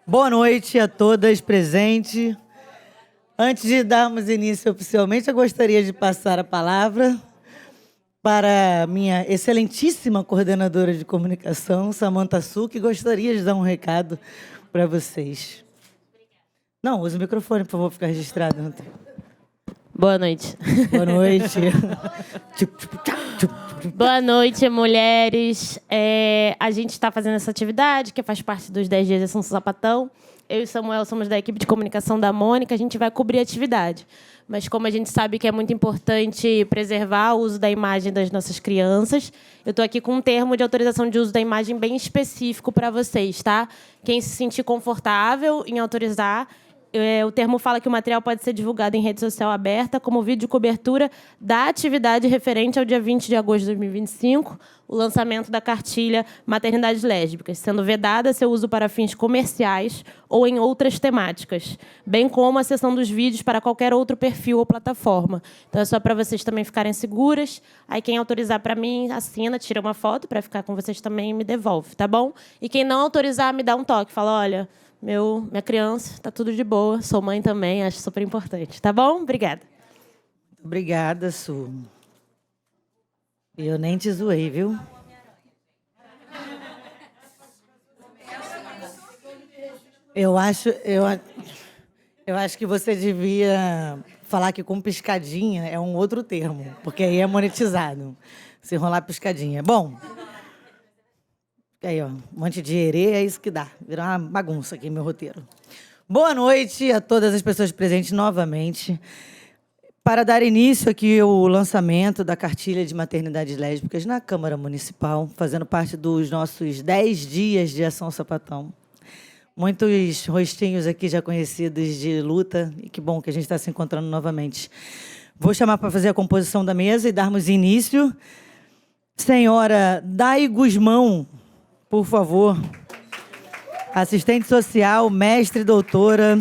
Boa noite a todas presentes. Antes de darmos início oficialmente, eu gostaria de passar a palavra para a minha excelentíssima coordenadora de comunicação, Samantha Su, que gostaria de dar um recado para vocês. Não, use o microfone, por favor, ficar registrado. Boa noite. Boa noite. Boa noite, mulheres. A gente está fazendo essa atividade, que faz parte dos 10 dias de Ação Sapatão. Eu e Samuel somos da equipe de comunicação da Mônica, a gente vai cobrir a atividade. Mas como a gente sabe que é muito importante preservar o uso da imagem das nossas crianças, eu estou aqui com um termo de autorização de uso da imagem bem específico para vocês, tá? Quem se sentir confortável em autorizar, o termo fala que o material pode ser divulgado em rede social aberta como vídeo de cobertura da atividade referente ao dia 20 de agosto de 2025, o lançamento da cartilha Maternidades Lésbicas, sendo vedada seu uso para fins comerciais ou em outras temáticas, bem como a cessão dos vídeos para qualquer outro perfil ou plataforma. Então, é só para vocês também ficarem seguras. Aí, quem autorizar para mim, assina, tira uma foto para ficar com vocês também e me devolve, tá bom? E quem não autorizar, me dá um toque. Fala, olha, minha criança, tá tudo de boa. Sou mãe também, acho super importante. Tá bom? Obrigada. Obrigada, Su. Eu nem te zoei, viu? Eu acho que você devia falar que com piscadinha é um outro termo, porque aí é monetizado. Se enrolar piscadinha. Bom, aí, ó, um monte de herê, é isso que dá. Virou uma bagunça aqui meu roteiro. Boa noite a todas as pessoas presentes novamente. Para dar início aqui ao lançamento da cartilha de maternidades lésbicas na Câmara Municipal, fazendo parte dos nossos 10 dias de Ação Sapatão. Muitos rostinhos aqui já conhecidos de luta, e que bom que a gente está se encontrando novamente. Vou chamar para fazer a composição da mesa e darmos início. Senhora Dai Guzmão, por favor. Assistente social, mestre e doutora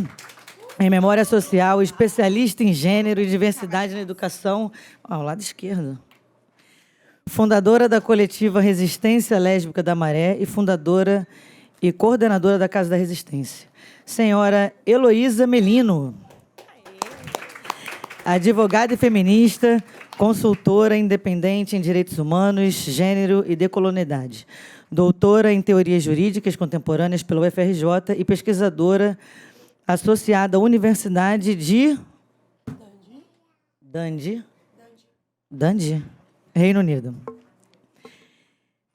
em Memória Social, especialista em gênero e diversidade na educação. Ao lado esquerdo. Fundadora da coletiva Resistência Lésbica da Maré e fundadora e coordenadora da Casa da Resistência. Senhora Heloísa Melino. Advogada e feminista, consultora independente em direitos humanos, gênero e decolonialidade. Doutora em teorias jurídicas contemporâneas pela UFRJ e pesquisadora associada à Universidade de Dundee, Reino Unido.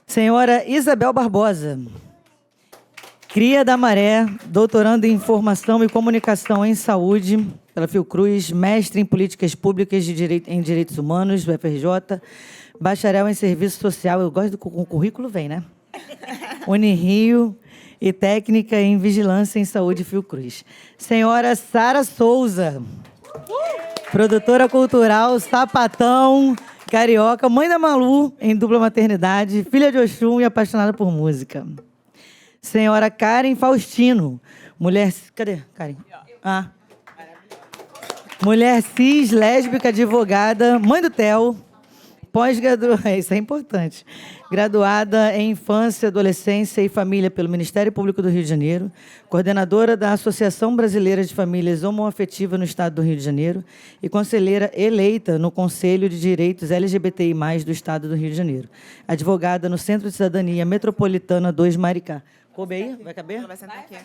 Senhora Isabel Barbosa, cria da Maré, doutorando em Formação e Comunicação em Saúde pela Fiocruz, mestre em Políticas Públicas em Direitos Humanos, UFRJ, bacharel em Serviço Social, eu gosto com o currículo, vem, né? Unirio e técnica em Vigilância em Saúde Fiocruz. Senhora Sara Souza, produtora cultural, sapatão, carioca, mãe da Malu em dupla maternidade, filha de Oxum e apaixonada por música. Senhora Karen Faustino, mulher... Cadê, Karen? Mulher cis, lésbica, advogada, mãe do Theo, pós-graduada, isso é importante, graduada em Infância, Adolescência e Família pelo Ministério Público do Rio de Janeiro, coordenadora da Associação Brasileira de Famílias Homoafetivas no Estado do Rio de Janeiro e conselheira eleita no Conselho de Direitos LGBTI+, do Estado do Rio de Janeiro. Advogada no Centro de Cidadania Metropolitana 2 Maricá. Coube aí? Vai caber? Ela vai sentar aqui.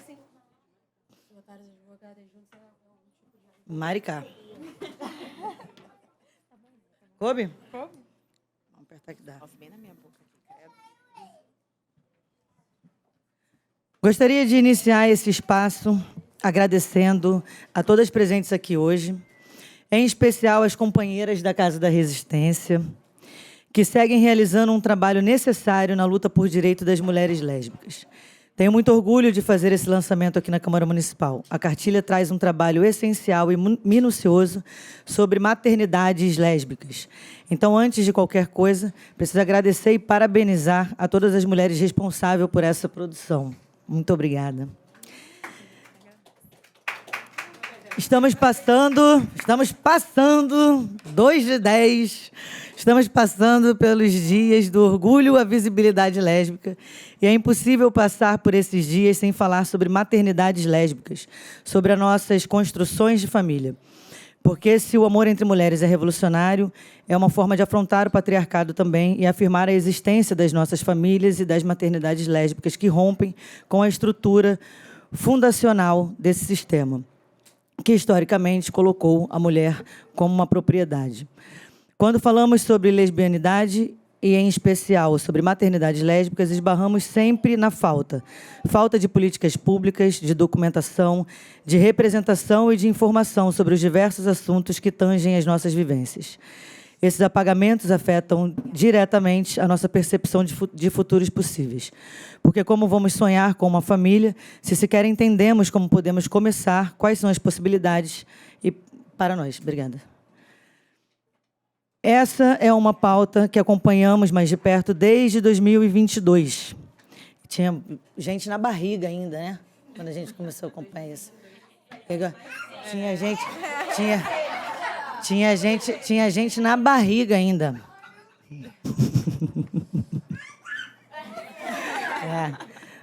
Maricá. Coube? Coube. Vamos apertar que dá. Bem na minha boca. Gostaria de iniciar esse espaço agradecendo a todas presentes aqui hoje, em especial as companheiras da Casa da Resistência, que seguem realizando um trabalho necessário na luta por direito das mulheres lésbicas. Tenho muito orgulho de fazer esse lançamento aqui na Câmara Municipal. A cartilha traz um trabalho essencial e minucioso sobre maternidades lésbicas. Então, antes de qualquer coisa, preciso agradecer e parabenizar a todas as mulheres responsáveis por essa produção. Muito obrigada. Estamos passando 2 de 10. Estamos passando pelos dias do orgulho à visibilidade lésbica. E é impossível passar por esses dias sem falar sobre maternidades lésbicas, sobre as nossas construções de família. Porque se o amor entre mulheres é revolucionário, é uma forma de afrontar o patriarcado também e afirmar a existência das nossas famílias e das maternidades lésbicas que rompem com a estrutura fundacional desse sistema, que historicamente colocou a mulher como uma propriedade. Quando falamos sobre lesbianidade, e em especial sobre maternidades lésbicas, esbarramos sempre na falta de políticas públicas, de documentação, de representação e de informação sobre os diversos assuntos que tangem as nossas vivências. Esses apagamentos afetam diretamente a nossa percepção de futuros possíveis. Porque como vamos sonhar com uma família, se sequer entendemos como podemos começar, quais são as possibilidades e para nós. Obrigada. Essa é uma pauta que acompanhamos mais de perto desde 2022. Tinha gente na barriga ainda, né? Quando a gente começou a acompanhar isso. Tinha gente na barriga ainda.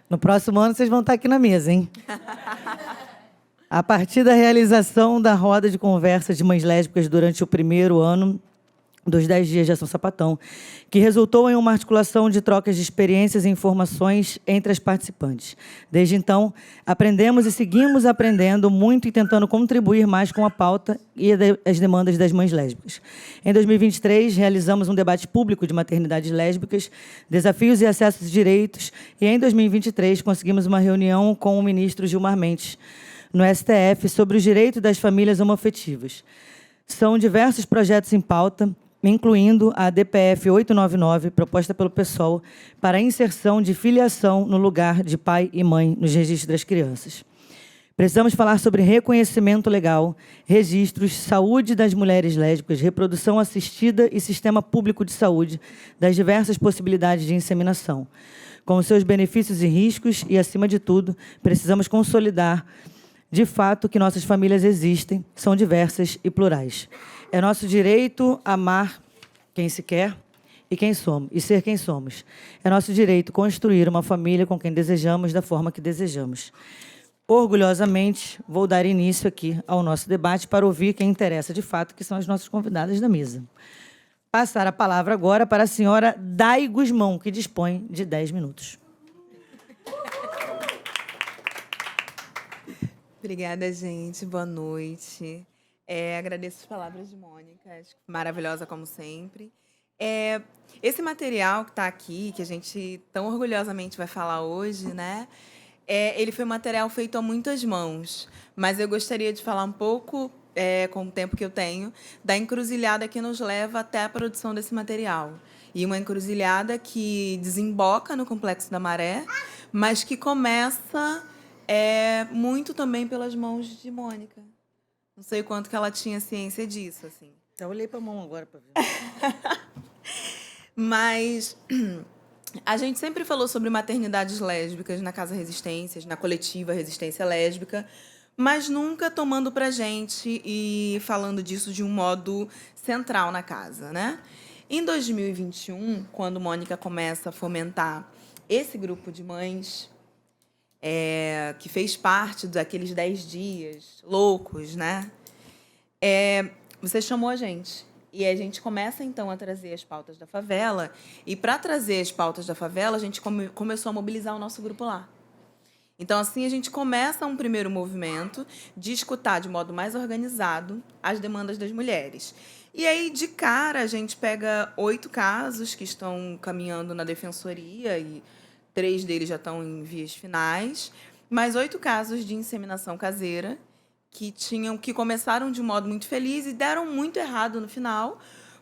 No próximo ano vocês vão estar aqui na mesa, hein? A partir da realização da roda de conversa de mães lésbicas durante o primeiro ano dos 10 dias de Ação Sapatão, que resultou em uma articulação de trocas de experiências e informações entre as participantes. Desde então, aprendemos e seguimos aprendendo muito e tentando contribuir mais com a pauta e as demandas das mães lésbicas. Em 2023, realizamos um debate público de maternidades lésbicas, desafios e acessos de direitos, e em 2023 conseguimos uma reunião com o ministro Gilmar Mendes, no STF, sobre os direitos das famílias homoafetivas. São diversos projetos em pauta, incluindo a DPF 899, proposta pelo PSOL, para a inserção de filiação no lugar de pai e mãe nos registros das crianças. Precisamos falar sobre reconhecimento legal, registros, saúde das mulheres lésbicas, reprodução assistida e sistema público de saúde, das diversas possibilidades de inseminação. Com os seus benefícios e riscos e, acima de tudo, precisamos consolidar de fato que nossas famílias existem, são diversas e plurais. É nosso direito amar quem se quer e quem somos, e ser quem somos. É nosso direito construir uma família com quem desejamos, da forma que desejamos. Orgulhosamente, vou dar início aqui ao nosso debate para ouvir quem interessa de fato, que são as nossas convidadas da mesa. Passar a palavra agora para a senhora Dai Guzmão, que dispõe de 10 minutos. Obrigada, gente. Boa noite. Agradeço as palavras de Mônica, maravilhosa como sempre. Esse material que está aqui, que a gente tão orgulhosamente vai falar hoje, né? Ele foi um material feito a muitas mãos, mas eu gostaria de falar um pouco, com o tempo que eu tenho, da encruzilhada que nos leva até a produção desse material. E uma encruzilhada que desemboca no Complexo da Maré, mas que começa muito também pelas mãos de Mônica. Não sei o quanto que ela tinha ciência disso, assim. Eu olhei para a mão agora para ver. Mas a gente sempre falou sobre maternidades lésbicas na Casa Resistências, na coletiva Resistência Lésbica, mas nunca tomando para a gente e falando disso de um modo central na casa, né? Em 2021, quando Mônica começa a fomentar esse grupo de mães, que fez parte daqueles 10 dias loucos, né? Você chamou a gente. E a gente começa, então, a trazer as pautas da favela. E, para trazer as pautas da favela, a gente começou a mobilizar o nosso grupo lá. Então, assim, a gente começa um primeiro movimento de escutar de modo mais organizado as demandas das mulheres. E aí, de cara, a gente pega 8 casos que estão caminhando na defensoria e 3 deles já estão em vias finais, mais 8 casos de inseminação caseira que começaram de um modo muito feliz e deram muito errado no final,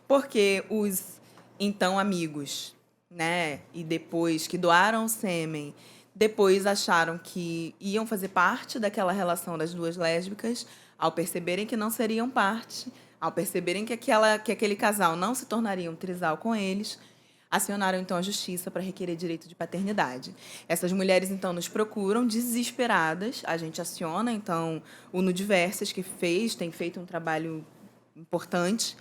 porque os então amigos, né, e depois que doaram o sêmen, depois acharam que iam fazer parte daquela relação das duas lésbicas, ao perceberem que não seriam parte, ao perceberem que aquele casal não se tornaria um trisal com eles, acionaram, então, a justiça para requerer direito de paternidade. Essas mulheres, então, nos procuram desesperadas. A gente aciona, então, o Nudiversas, que tem feito um trabalho importante.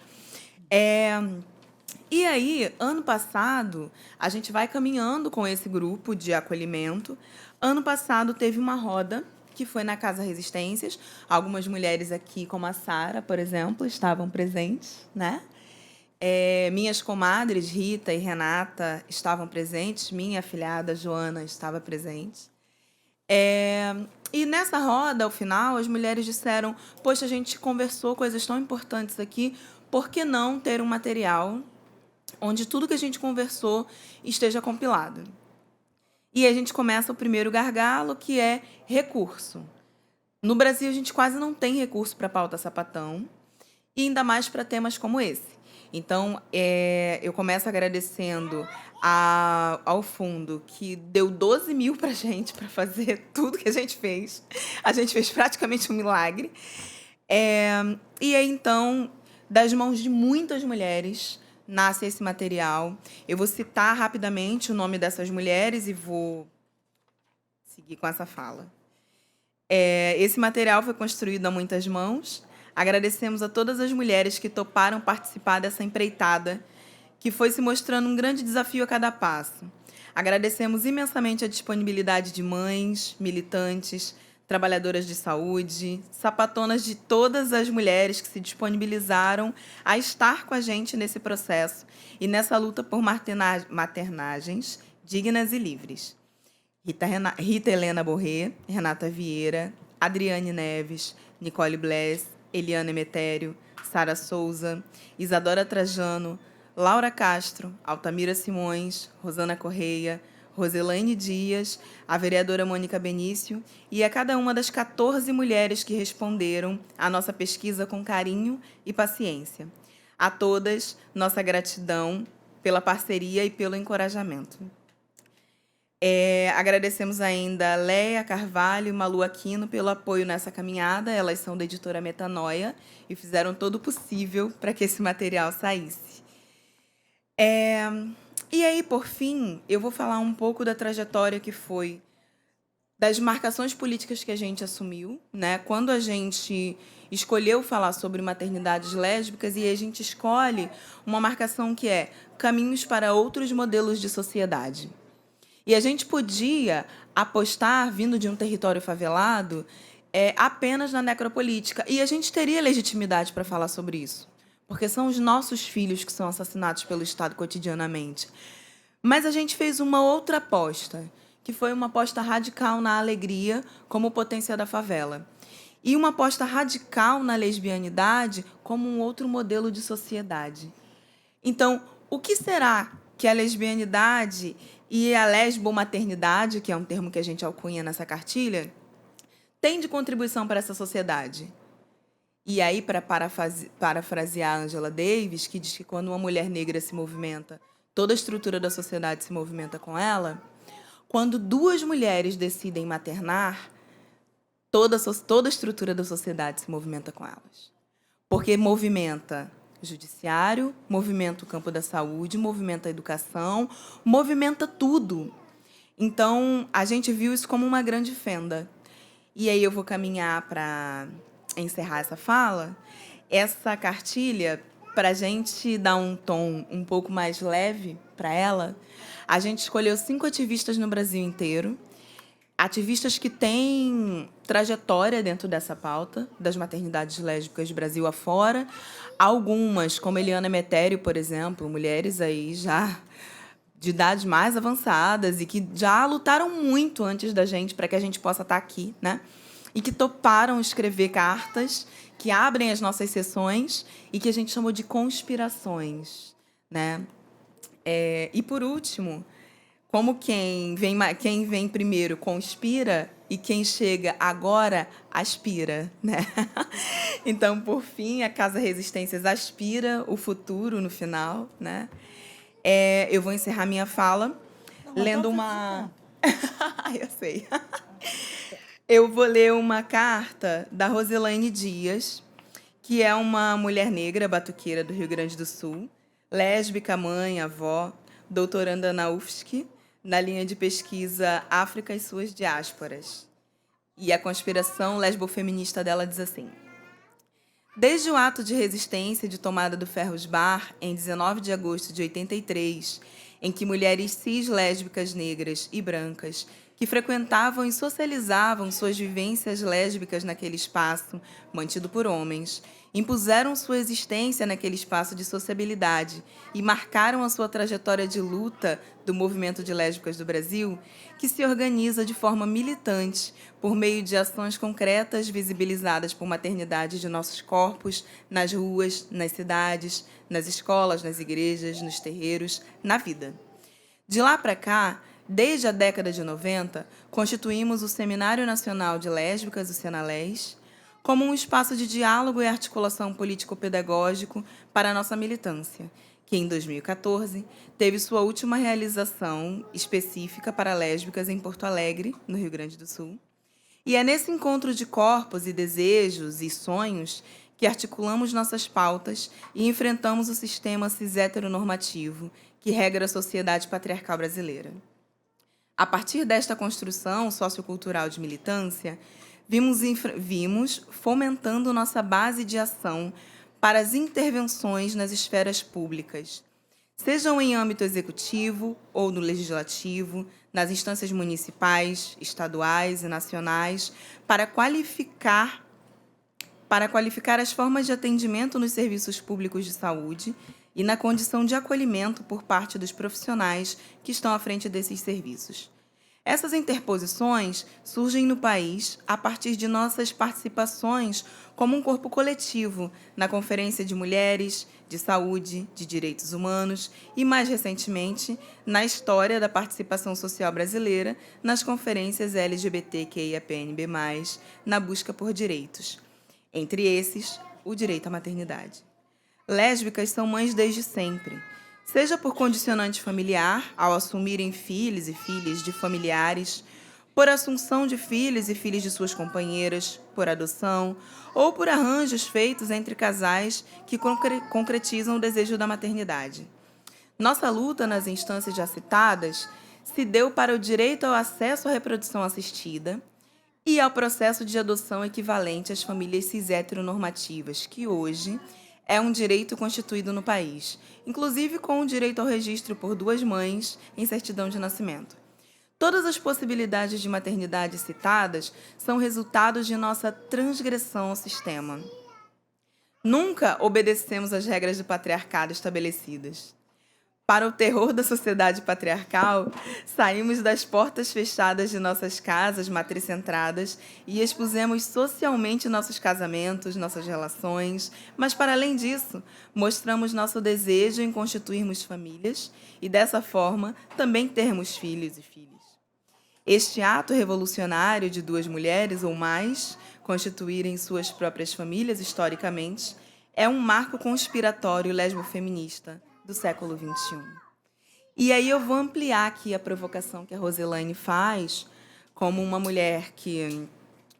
E aí, ano passado, a gente vai caminhando com esse grupo de acolhimento. Ano passado, teve uma roda que foi na Casa Resistências. Algumas mulheres aqui, como a Sara, por exemplo, estavam presentes, né? Minhas comadres, Rita e Renata, estavam presentes. Minha afilhada, Joana, estava presente. E nessa roda, ao final, as mulheres disseram: poxa, a gente conversou coisas tão importantes aqui, por que não ter um material onde tudo que a gente conversou esteja compilado? E a gente começa o primeiro gargalo, que é recurso. No Brasil, a gente quase não tem recurso para pauta sapatão, e ainda mais para temas como esse. Então, eu começo agradecendo ao fundo, que deu 12 mil para a gente para fazer tudo que a gente fez. A gente fez praticamente um milagre. E aí, então, das mãos de muitas mulheres, nasce esse material. Eu vou citar rapidamente o nome dessas mulheres e vou seguir com essa fala. Esse material foi construído a muitas mãos. Agradecemos a todas as mulheres que toparam participar dessa empreitada, que foi se mostrando um grande desafio a cada passo. Agradecemos imensamente a disponibilidade de mães, militantes, trabalhadoras de saúde, sapatonas, de todas as mulheres que se disponibilizaram a estar com a gente nesse processo e nessa luta por maternagens dignas e livres. Rita Helena Borré, Renata Vieira, Adriane Neves, Nicole Bless, Eliana Emetério, Sara Souza, Isadora Trajano, Laura Castro, Altamira Simões, Rosana Correia, Roselaine Dias, a vereadora Mônica Benício e a cada uma das 14 mulheres que responderam à nossa pesquisa com carinho e paciência. A todas, nossa gratidão pela parceria e pelo encorajamento. Agradecemos ainda a Leia Carvalho e Malu Aquino pelo apoio nessa caminhada. Elas são da editora Metanoia e fizeram todo o possível para que esse material saísse. E aí, por fim, eu vou falar um pouco da trajetória que foi das marcações políticas que a gente assumiu, né? Quando a gente escolheu falar sobre maternidades lésbicas, e a gente escolhe uma marcação que é caminhos para outros modelos de sociedade. E a gente podia apostar, vindo de um território favelado, apenas na necropolítica. E a gente teria legitimidade para falar sobre isso, porque são os nossos filhos que são assassinados pelo Estado cotidianamente. Mas a gente fez uma outra aposta, que foi uma aposta radical na alegria como potência da favela. E uma aposta radical na lesbianidade como um outro modelo de sociedade. Então, o que será que a lesbianidade e a lesbomaternidade, que é um termo que a gente alcunha nessa cartilha, tem de contribuição para essa sociedade? E aí, para parafrasear a Angela Davis, que diz que quando uma mulher negra se movimenta, toda a estrutura da sociedade se movimenta com ela, quando duas mulheres decidem maternar, toda a estrutura da sociedade se movimenta com elas. Porque movimenta o judiciário, movimenta o campo da saúde, movimenta a educação, movimenta tudo. Então, a gente viu isso como uma grande fenda. E aí eu vou caminhar para encerrar essa fala. Essa cartilha, para a gente dar um tom um pouco mais leve para ela, a gente escolheu 5 ativistas no Brasil inteiro, ativistas que têm trajetória dentro dessa pauta, das maternidades lésbicas de Brasil afora. Algumas, como Eliana Emetério, por exemplo, mulheres aí já de idades mais avançadas e que já lutaram muito antes da gente para que a gente possa estar aqui, né? E que toparam escrever cartas que abrem as nossas sessões e que a gente chamou de conspirações, né? E, por último, como quem vem primeiro conspira e quem chega agora aspira, né? Então, por fim, a Casa Resistências aspira o futuro no final, né? Eu vou encerrar minha fala lendo uma... Eu sei. Eu vou ler uma carta da Roselaine Dias, que é uma mulher negra batuqueira do Rio Grande do Sul, lésbica, mãe, avó, doutoranda na UFSC, na linha de pesquisa África e suas diásporas. E a conspiração lesbofeminista dela diz assim: desde o ato de resistência de tomada do Ferros Bar, em 19 de agosto de 83, em que mulheres cis lésbicas negras e brancas que frequentavam e socializavam suas vivências lésbicas naquele espaço, mantido por homens, impuseram sua existência naquele espaço de sociabilidade e marcaram a sua trajetória de luta do movimento de lésbicas do Brasil, que se organiza de forma militante por meio de ações concretas visibilizadas por maternidade de nossos corpos, nas ruas, nas cidades, nas escolas, nas igrejas, nos terreiros, na vida. De lá para cá, desde a década de 90, constituímos o Seminário Nacional de Lésbicas, o Senalés, como um espaço de diálogo e articulação político-pedagógico para a nossa militância, que em 2014 teve sua última realização específica para lésbicas em Porto Alegre, no Rio Grande do Sul. E é nesse encontro de corpos e desejos e sonhos que articulamos nossas pautas e enfrentamos o sistema cis-heteronormativo que regra a sociedade patriarcal brasileira. A partir desta construção sociocultural de militância, vimos fomentando nossa base de ação para as intervenções nas esferas públicas, sejam em âmbito executivo ou no legislativo, nas instâncias municipais, estaduais e nacionais, para qualificar as formas de atendimento nos serviços públicos de saúde e na condição de acolhimento por parte dos profissionais que estão à frente desses serviços. Essas interposições surgem no país a partir de nossas participações como um corpo coletivo na Conferência de Mulheres, de Saúde, de Direitos Humanos e, mais recentemente, na história da participação social brasileira nas conferências LGBTQIAPNB+, na busca por direitos. Entre esses, o direito à maternidade. Lésbicas são mães desde sempre, seja por condicionante familiar, ao assumirem filhos e filhas de familiares, por assunção de filhos e filhas de suas companheiras, por adoção, ou por arranjos feitos entre casais que concretizam o desejo da maternidade. Nossa luta nas instâncias já citadas se deu para o direito ao acesso à reprodução assistida e ao processo de adoção equivalente às famílias cis-heteronormativas, que hoje é um direito constituído no país, inclusive com o direito ao registro por duas mães em certidão de nascimento. Todas as possibilidades de maternidade citadas são resultados de nossa transgressão ao sistema. Nunca obedecemos às regras do patriarcado estabelecidas. Para o terror da sociedade patriarcal, saímos das portas fechadas de nossas casas matricentradas e expusemos socialmente nossos casamentos, nossas relações, mas, para além disso, mostramos nosso desejo em constituirmos famílias e, dessa forma, também termos filhos e filhas. Este ato revolucionário de duas mulheres ou mais constituírem suas próprias famílias, historicamente, é um marco conspiratório lesbofeminista do século XXI. E aí eu vou ampliar aqui a provocação que a Roselaine faz, como uma mulher que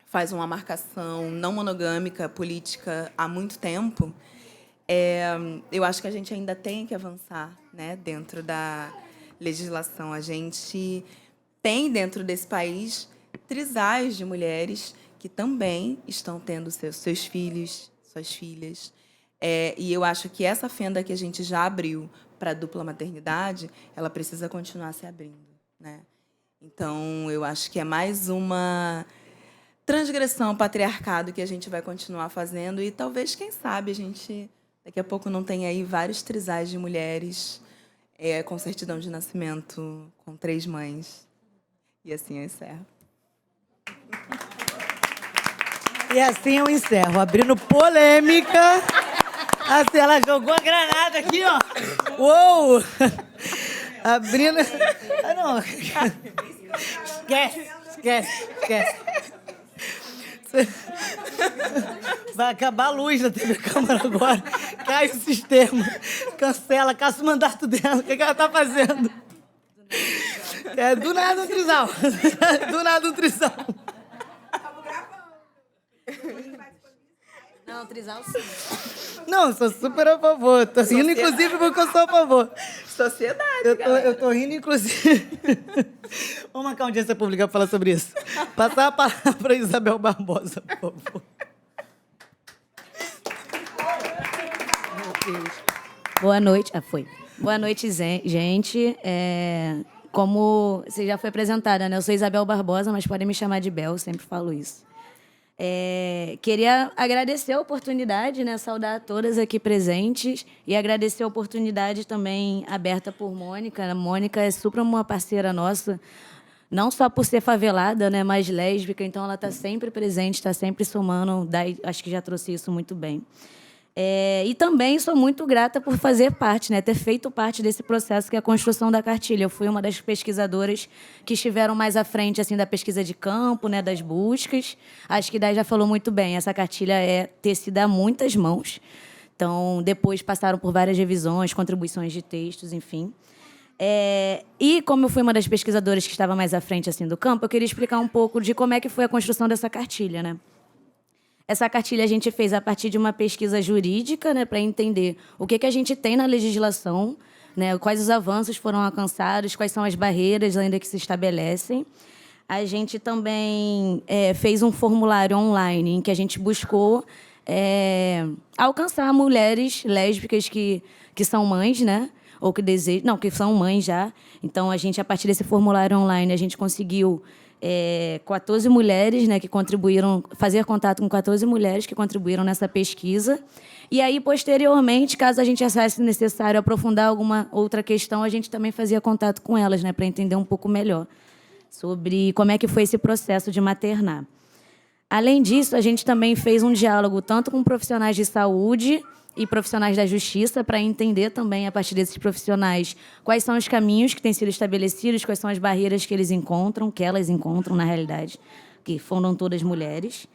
faz uma marcação não monogâmica política há muito tempo. Eu acho que a gente ainda tem que avançar, né, dentro da legislação. A gente tem dentro desse país trisais de mulheres que também estão tendo seus filhos, suas filhas. E eu acho que essa fenda que a gente já abriu para a dupla maternidade, ela precisa continuar se abrindo, né? Então, eu acho que é mais uma transgressão ao patriarcado que a gente vai continuar fazendo e talvez, quem sabe, a gente daqui a pouco não tenha aí vários trisais de mulheres com certidão de nascimento com 3 mães. E assim eu encerro. E assim eu encerro, abrindo polêmica. Assim, ela jogou a granada aqui, ó. Uou! Abrindo... Ah, não. Esquece. Vai acabar a luz da TV Câmara agora. Cai o sistema. Cancela, caça o mandato dela. O que ela tá fazendo? Do nada um trisal. Do nada um trisal. Estamos gravando. Não, trisal sim. Não, sou super a favor. Tô rindo, inclusive, porque eu sou a favor. Sociedade, Eu tô rindo, inclusive. Vamos marcar um dia essa pública para falar sobre isso. Passar a palavra para Isabel Barbosa, por favor. Boa noite. Foi. Boa noite, gente. Como você já foi apresentada, né? Eu sou Isabel Barbosa, mas podem me chamar de Bel, sempre falo isso. Queria agradecer a oportunidade, né? Saudar todas aqui presentes e agradecer a oportunidade também aberta por Mônica. A Mônica é super uma parceira nossa, não só por ser favelada, né? Mas lésbica, então ela está sempre presente, está sempre somando. Acho que já trouxe isso muito bem. E também sou muito grata por fazer parte, né, ter feito parte desse processo que é a construção da cartilha. Eu fui uma das pesquisadoras que estiveram mais à frente assim, da pesquisa de campo, né, das buscas. Acho que Dai já falou muito bem, essa cartilha é tecida a muitas mãos. Então, depois passaram por várias revisões, contribuições de textos, enfim. E como eu fui uma das pesquisadoras que estava mais à frente assim, do campo, eu queria explicar um pouco de como é que foi a construção dessa cartilha, né? Essa cartilha a gente fez a partir de uma pesquisa jurídica, né, para entender o que a gente tem na legislação, né, quais os avanços foram alcançados, quais são as barreiras ainda que se estabelecem. A gente também fez um formulário online em que a gente buscou alcançar mulheres lésbicas que são mães, né, ou que desejam, não, que são mães já. Então, a partir desse formulário online, a gente conseguiu 14 mulheres, né, que contribuíram, fazer contato com 14 mulheres que contribuíram nessa pesquisa. E aí, posteriormente, caso a gente achasse necessário aprofundar alguma outra questão, a gente também fazia contato com elas, né, para entender um pouco melhor sobre como é que foi esse processo de maternar. Além disso, a gente também fez um diálogo tanto com profissionais de saúde e profissionais da justiça para entender também, a partir desses profissionais, quais são os caminhos que têm sido estabelecidos, quais são as barreiras que eles encontram, que elas encontram, na realidade, que foram todas mulheres.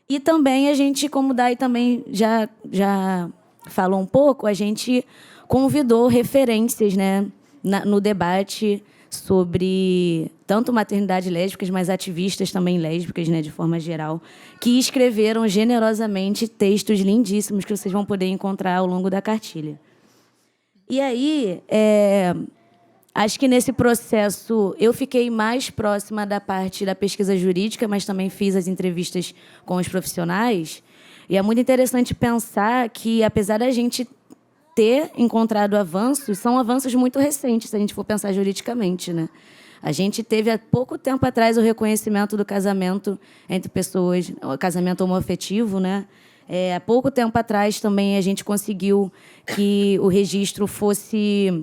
E também a gente, como o Dai também já falou um pouco, a gente convidou referências, né, no debate sobre tanto maternidade lésbicas, mas ativistas também lésbicas, né, de forma geral, que escreveram generosamente textos lindíssimos que vocês vão poder encontrar ao longo da cartilha. E aí, acho que nesse processo eu fiquei mais próxima da parte da pesquisa jurídica, mas também fiz as entrevistas com os profissionais. E é muito interessante pensar que, apesar da gente ter encontrado avanços, são avanços muito recentes, se a gente for pensar juridicamente, né? A gente teve, há pouco tempo atrás, o reconhecimento do casamento entre pessoas, o casamento homoafetivo, né? Há pouco tempo atrás, também, a gente conseguiu que o registro fosse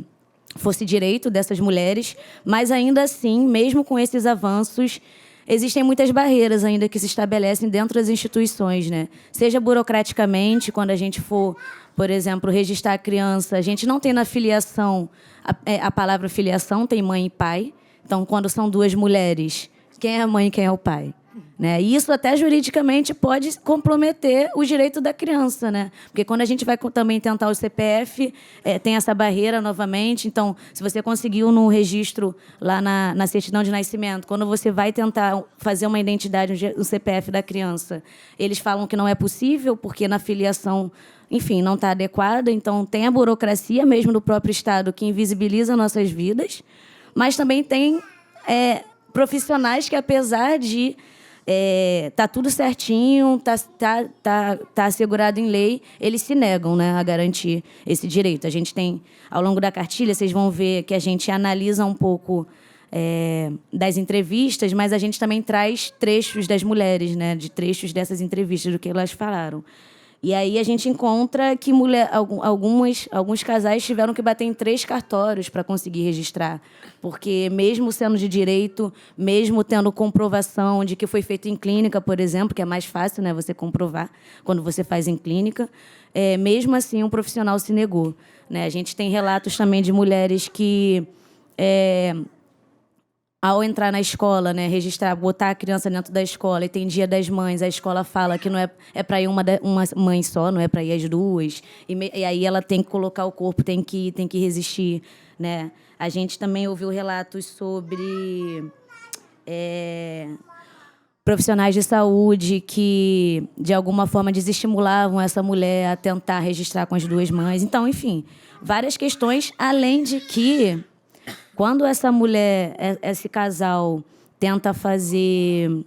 direito dessas mulheres, mas, ainda assim, mesmo com esses avanços, existem muitas barreiras ainda que se estabelecem dentro das instituições, né? Seja burocraticamente, quando a gente for, por exemplo, registrar a criança, a gente não tem na filiação, a palavra filiação tem mãe e pai. Então, quando são duas mulheres, quem é a mãe e quem é o pai? Né? E isso até juridicamente pode comprometer o direito da criança, né? Porque quando a gente vai também tentar o CPF, tem essa barreira novamente. Então, se você conseguiu no registro lá na certidão de nascimento, quando você vai tentar fazer uma identidade, o CPF da criança, eles falam que não é possível, porque na filiação, enfim, não está adequada. Então, tem a burocracia mesmo do próprio Estado que invisibiliza nossas vidas, mas também tem profissionais que, apesar de tá tudo certinho, tá assegurado em lei, eles se negam, né, a garantir esse direito. A gente tem, ao longo da cartilha, vocês vão ver que a gente analisa um pouco das entrevistas, mas a gente também traz trechos das mulheres, né, de trechos dessas entrevistas, do que elas falaram. E aí a gente encontra que alguns casais tiveram que bater em 3 cartórios para conseguir registrar. Porque, mesmo sendo de direito, mesmo tendo comprovação de que foi feito em clínica, por exemplo, que é mais fácil, né, você comprovar quando você faz em clínica, mesmo assim, um profissional se negou. Né? A gente tem relatos também de mulheres que, ao entrar na escola, né, registrar, botar a criança dentro da escola, e tem Dia das Mães, a escola fala que não é para ir uma mãe só, não é para ir as duas, e aí ela tem que colocar o corpo, tem que resistir, né? A gente também ouviu relatos sobre profissionais de saúde que, de alguma forma, desestimulavam essa mulher a tentar registrar com as duas mães. Então, enfim, várias questões, além de que, quando essa mulher, esse casal, tenta fazer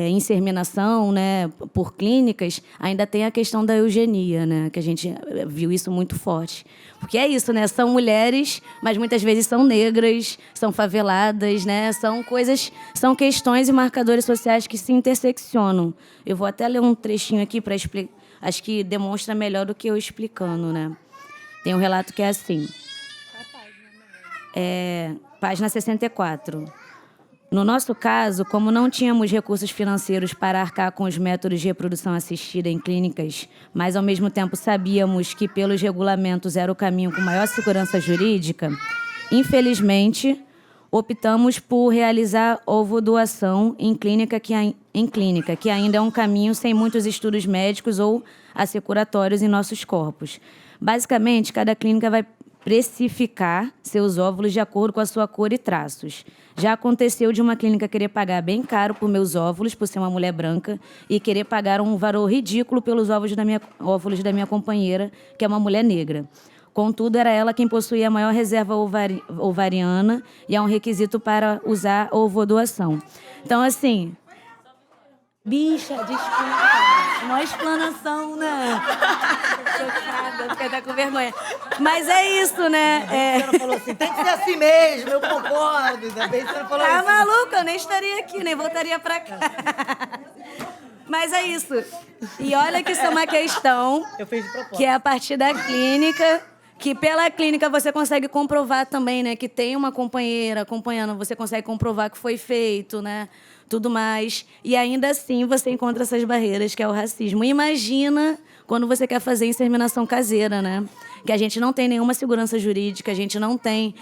inseminação, né, por clínicas, ainda tem a questão da eugenia, né, que a gente viu isso muito forte. Porque é isso, né, são mulheres, mas muitas vezes são negras, são faveladas, né, são questões e marcadores sociais que se interseccionam. Eu vou até ler um trechinho aqui para explicar, acho que demonstra melhor do que eu explicando, né. Tem um relato que é assim. Página 64. No nosso caso, como não tínhamos recursos financeiros para arcar com os métodos de reprodução assistida em clínicas, mas ao mesmo tempo sabíamos que pelos regulamentos era o caminho com maior segurança jurídica, infelizmente, optamos por realizar ovodoação em clínica, que ainda é um caminho sem muitos estudos médicos ou assecuratórios em nossos corpos. Basicamente, cada clínica vai precificar seus óvulos de acordo com a sua cor e traços. Já aconteceu de uma clínica querer pagar bem caro por meus óvulos, por ser uma mulher branca, e querer pagar um valor ridículo pelos óvulos da minha companheira, que é uma mulher negra. Contudo, era ela quem possuía a maior reserva ovariana e é um requisito para usar a ovodoação. Então, assim... Bicha, desculpa. Mó explanação, né? Chocada, porque tá com vergonha. Mas é isso, né? Você não falou assim, tem que ser assim mesmo, eu concordo. Ainda bem que você não falou Tá assim. maluca? Eu nem estaria aqui, nem voltaria pra cá. Mas é isso. E olha que isso é uma questão Eu fiz de propósito. que é a partir da clínica, que pela clínica você consegue comprovar também, né? Que tem uma companheira acompanhando, você consegue comprovar que foi feito, né? Tudo mais. E ainda assim você encontra essas barreiras, que é o racismo. Imagina quando você quer fazer inseminação caseira, né? Que a gente não tem nenhuma segurança jurídica, a gente não tem,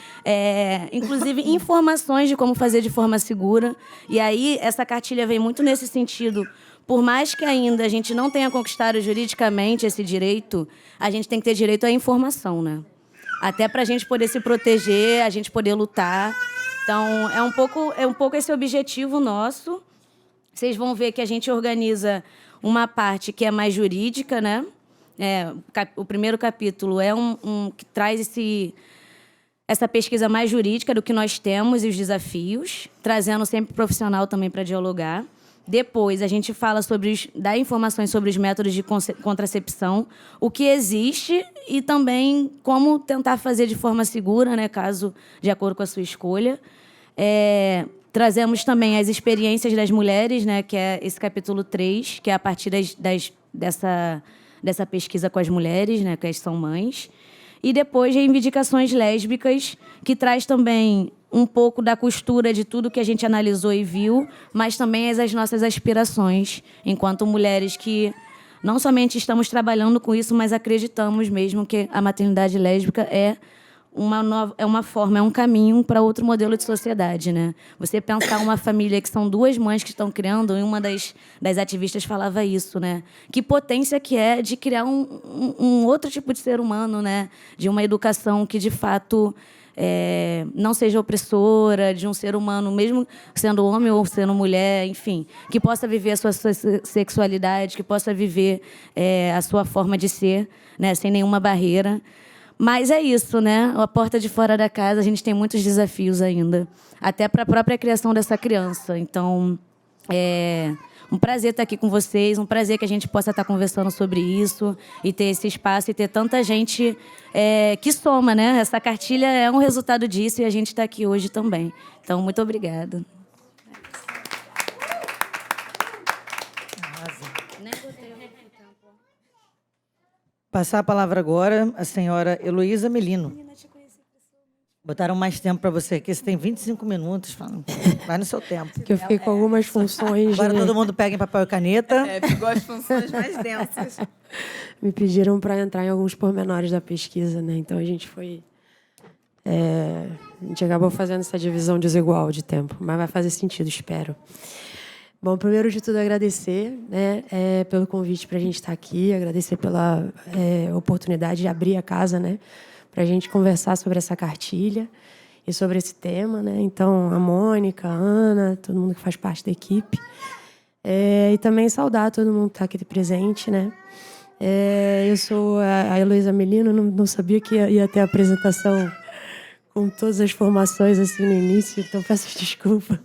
inclusive, informações de como fazer de forma segura. E aí essa cartilha vem muito nesse sentido. Por mais que ainda a gente não tenha conquistado juridicamente esse direito, a gente tem que ter direito à informação, né? Até para a gente poder se proteger, a gente poder lutar. Então, é um pouco esse objetivo nosso. Vocês vão ver que a gente organiza uma parte que é mais jurídica, né? O primeiro capítulo é que traz essa pesquisa mais jurídica do que nós temos e os desafios, trazendo sempre profissional também para dialogar. Depois, a gente fala dá informações sobre os métodos de contracepção, o que existe e também como tentar fazer de forma segura, né, caso de acordo com a sua escolha. Trazemos também as experiências das mulheres, né, que é esse capítulo 3, que é a partir dessa pesquisa com as mulheres, né, que são mães. E depois, reivindicações lésbicas, que traz também um pouco da costura de tudo que a gente analisou e viu, mas também as nossas aspirações, enquanto mulheres que não somente estamos trabalhando com isso, mas acreditamos mesmo que a maternidade lésbica é uma forma, é um caminho para outro modelo de sociedade, né? Você pensar uma família que são duas mães que estão criando, e uma das ativistas falava isso, né? Que potência que é de criar um outro tipo de ser humano, né? De uma educação que, de fato, não seja opressora, de um ser humano, mesmo sendo homem ou sendo mulher, enfim, que possa viver a sua sexualidade, que possa viver a sua forma de ser, né? Sem nenhuma barreira. Mas é isso, né? A porta de fora da casa, a gente tem muitos desafios ainda, até para a própria criação dessa criança. Então, é um prazer estar aqui com vocês, um prazer que a gente possa estar conversando sobre isso e ter esse espaço e ter tanta gente que soma, né? Essa cartilha é um resultado disso e a gente está aqui hoje também. Então, muito obrigada. Passar a palavra agora à senhora Heloísa Melino. Botaram mais tempo para você aqui. Você tem 25 minutos. Vai no seu tempo. Que eu fiquei com algumas funções. Agora todo mundo pega em papel e caneta. Pegou as funções mais densas. Me pediram para entrar em alguns pormenores da pesquisa, né? Então a gente foi... a gente acabou fazendo essa divisão desigual de tempo, mas vai fazer sentido, espero. Bom, primeiro de tudo, agradecer, né, pelo convite para a gente estar aqui, agradecer pela oportunidade de abrir a casa, né, para a gente conversar sobre essa cartilha e sobre esse tema, né. Então, a Mônica, a Ana, todo mundo que faz parte da equipe. E também saudar todo mundo que está aqui presente, né? Eu sou a Heloísa Melino, não sabia que ia ter a apresentação com todas as formações assim no início, então peço desculpa.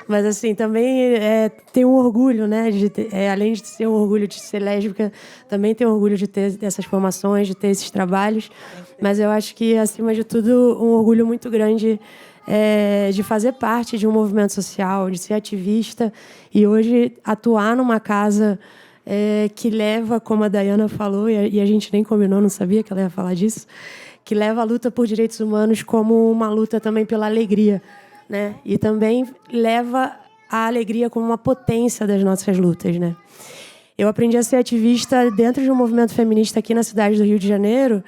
Mas assim, também tem um orgulho, né? Além de ser um orgulho de ser lésbica, também tem um orgulho de ter essas formações, de ter esses trabalhos. Mas eu acho que, acima de tudo, um orgulho muito grande de fazer parte de um movimento social, de ser ativista e hoje atuar numa casa que leva, como a Dayana falou, e a gente nem combinou, não sabia que ela ia falar disso, que leva a luta por direitos humanos como uma luta também pela alegria, né? E também leva a alegria como uma potência das nossas lutas, né? Eu aprendi a ser ativista dentro de um movimento feminista aqui na cidade do Rio de Janeiro,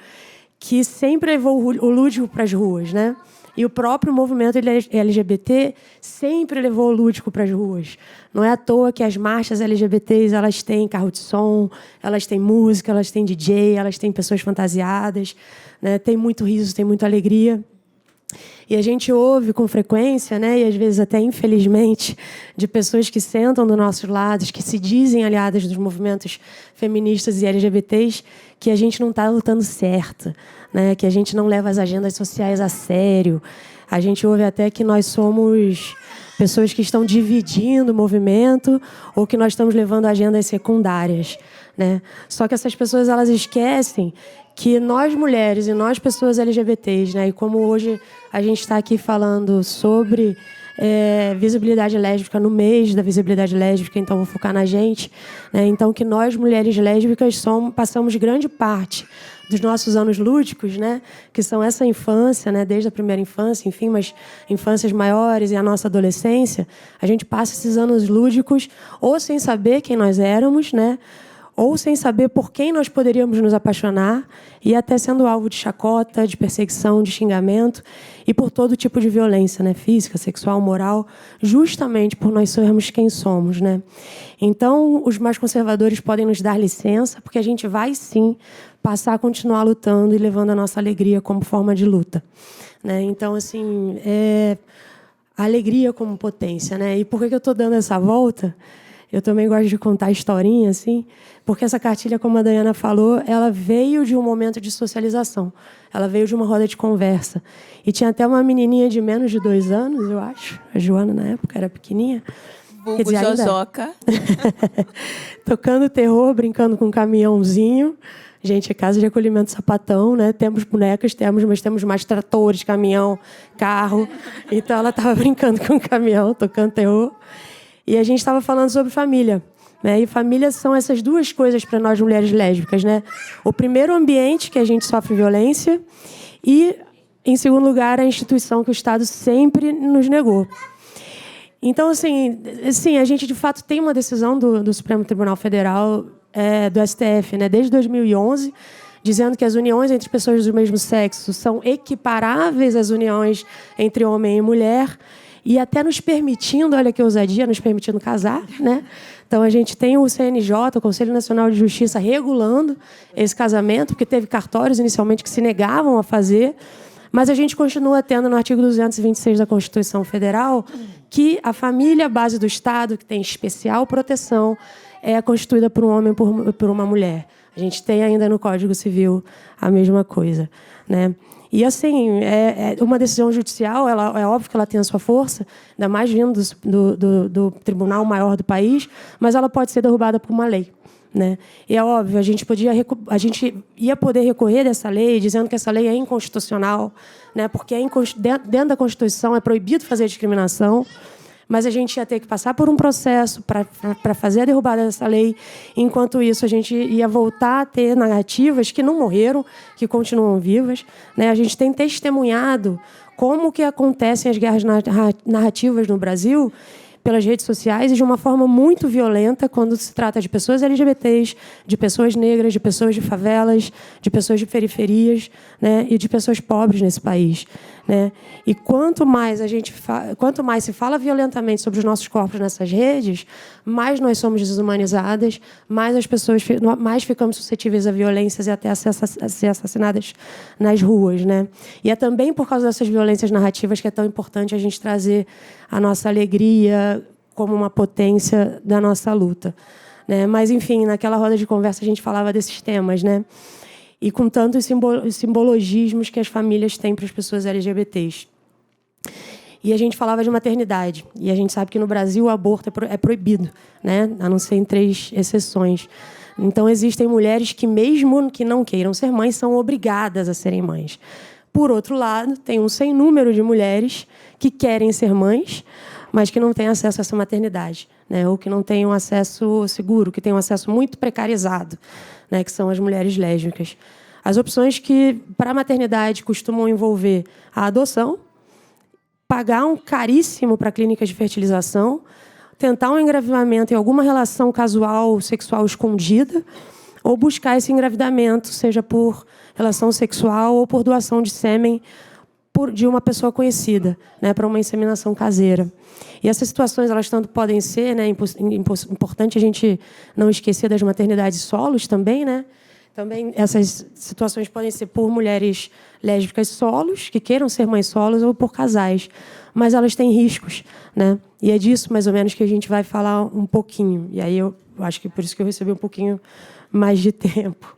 que sempre levou o lúdico para as ruas, né? E o próprio movimento LGBT sempre levou o lúdico para as ruas. Não é à toa que as marchas LGBTs, elas têm carro de som, elas têm música, elas têm DJ, elas têm pessoas fantasiadas, né? Tem muito riso, tem muita alegria. E a gente ouve com frequência, né, e às vezes até infelizmente, de pessoas que sentam do nosso lado, que se dizem aliadas dos movimentos feministas e LGBTs, que a gente não está lutando certo, né, que a gente não leva as agendas sociais a sério. A gente ouve até que nós somos pessoas que estão dividindo o movimento ou que nós estamos levando agendas secundárias, né? Só que essas pessoas, elas esquecem que nós mulheres e nós pessoas LGBTs, né, e como hoje a gente está aqui falando sobre visibilidade lésbica no mês da visibilidade lésbica, então vou focar na gente, né, então que nós mulheres lésbicas passamos grande parte dos nossos anos lúdicos, né, que são essa infância, né, desde a primeira infância, enfim, mas infâncias maiores e a nossa adolescência, a gente passa esses anos lúdicos ou sem saber quem nós éramos, né, ou sem saber por quem nós poderíamos nos apaixonar e até sendo alvo de chacota, de perseguição, de xingamento e por todo tipo de violência, né, física, sexual, moral, justamente por nós sermos quem somos, né? Então, os mais conservadores podem nos dar licença, porque a gente vai, sim, passar a continuar lutando e levando a nossa alegria como forma de luta, né? Então, assim, a alegria como potência, né? E por que eu estou dando essa volta? Eu também gosto de contar historinha, assim, porque essa cartilha, como a Dayana falou, ela veio de um momento de socialização. Ela veio de uma roda de conversa. E tinha até uma menininha de menos de 2 anos, eu acho. A Joana, na época, era pequenininha. Vulgo Jojoca. Tocando terror, brincando com um caminhãozinho. Gente, é casa de acolhimento sapatão, né? Temos bonecas, mas temos mais tratores, caminhão, carro. Então, ela estava brincando com um caminhão, tocando terror. E a gente estava falando sobre família, né? E família são essas duas coisas para nós mulheres lésbicas, né? O primeiro, ambiente que a gente sofre violência e, em segundo lugar, a instituição que o Estado sempre nos negou. Então, assim, a gente, de fato, tem uma decisão do Supremo Tribunal Federal, do STF, né? Desde 2011, dizendo que as uniões entre pessoas do mesmo sexo são equiparáveis às uniões entre homem e mulher, e até nos permitindo, olha que ousadia, nos permitindo casar, né? Então, a gente tem o CNJ, o Conselho Nacional de Justiça, regulando esse casamento, porque teve cartórios inicialmente que se negavam a fazer, mas a gente continua tendo no artigo 226 da Constituição Federal que a família base do Estado, que tem especial proteção, é constituída por um homem e por uma mulher. A gente tem ainda no Código Civil a mesma coisa, né? E, assim, uma decisão judicial, é óbvio que ela tem a sua força, ainda mais vindo do tribunal maior do país, mas ela pode ser derrubada por uma lei, né? E é óbvio, a gente ia poder recorrer dessa lei, dizendo que essa lei é inconstitucional, né? Porque dentro da Constituição é proibido fazer discriminação, mas a gente ia ter que passar por um processo para fazer a derrubada dessa lei. Enquanto isso, a gente ia voltar a ter narrativas que não morreram, que continuam vivas, né? A gente tem testemunhado como que acontecem as guerras narrativas no Brasil pelas redes sociais e de uma forma muito violenta quando se trata de pessoas LGBTs, de pessoas negras, de pessoas de favelas, de pessoas de periferias, né, e de pessoas pobres nesse país, né? E quanto mais se fala violentamente sobre os nossos corpos nessas redes, mais nós somos desumanizadas, mais ficamos suscetíveis a violências e até a ser assassinadas nas ruas, né? E é também por causa dessas violências narrativas que é tão importante a gente trazer a nossa alegria como uma potência da nossa luta, né? Mas, enfim, naquela roda de conversa a gente falava desses temas, né? E com tantos simbologismos que as famílias têm para as pessoas LGBTs. E a gente falava de maternidade. E a gente sabe que no Brasil o aborto é proibido, né? A não ser em 3 exceções. Então, existem mulheres que, mesmo que não queiram ser mães, são obrigadas a serem mães. Por outro lado, tem um sem número de mulheres que querem ser mães, mas que não têm acesso a essa maternidade, né? Ou que não têm um acesso seguro, que têm um acesso muito precarizado, né? Que são as mulheres lésbicas. As opções que, para a maternidade, costumam envolver a adoção, pagar um caríssimo para clínicas de fertilização, tentar um engravidamento em alguma relação casual, sexual escondida, ou buscar esse engravidamento, seja por relação sexual ou por doação de sêmen de uma pessoa conhecida, né, para uma inseminação caseira. E essas situações, elas tanto podem ser, né, importante a gente não esquecer das maternidades solos também, né? Também essas situações podem ser por mulheres lésbicas solos, que queiram ser mães solos, ou por casais. Mas elas têm riscos, né? E é disso, mais ou menos, que a gente vai falar um pouquinho. E aí eu acho que por isso que eu recebi um pouquinho mais de tempo.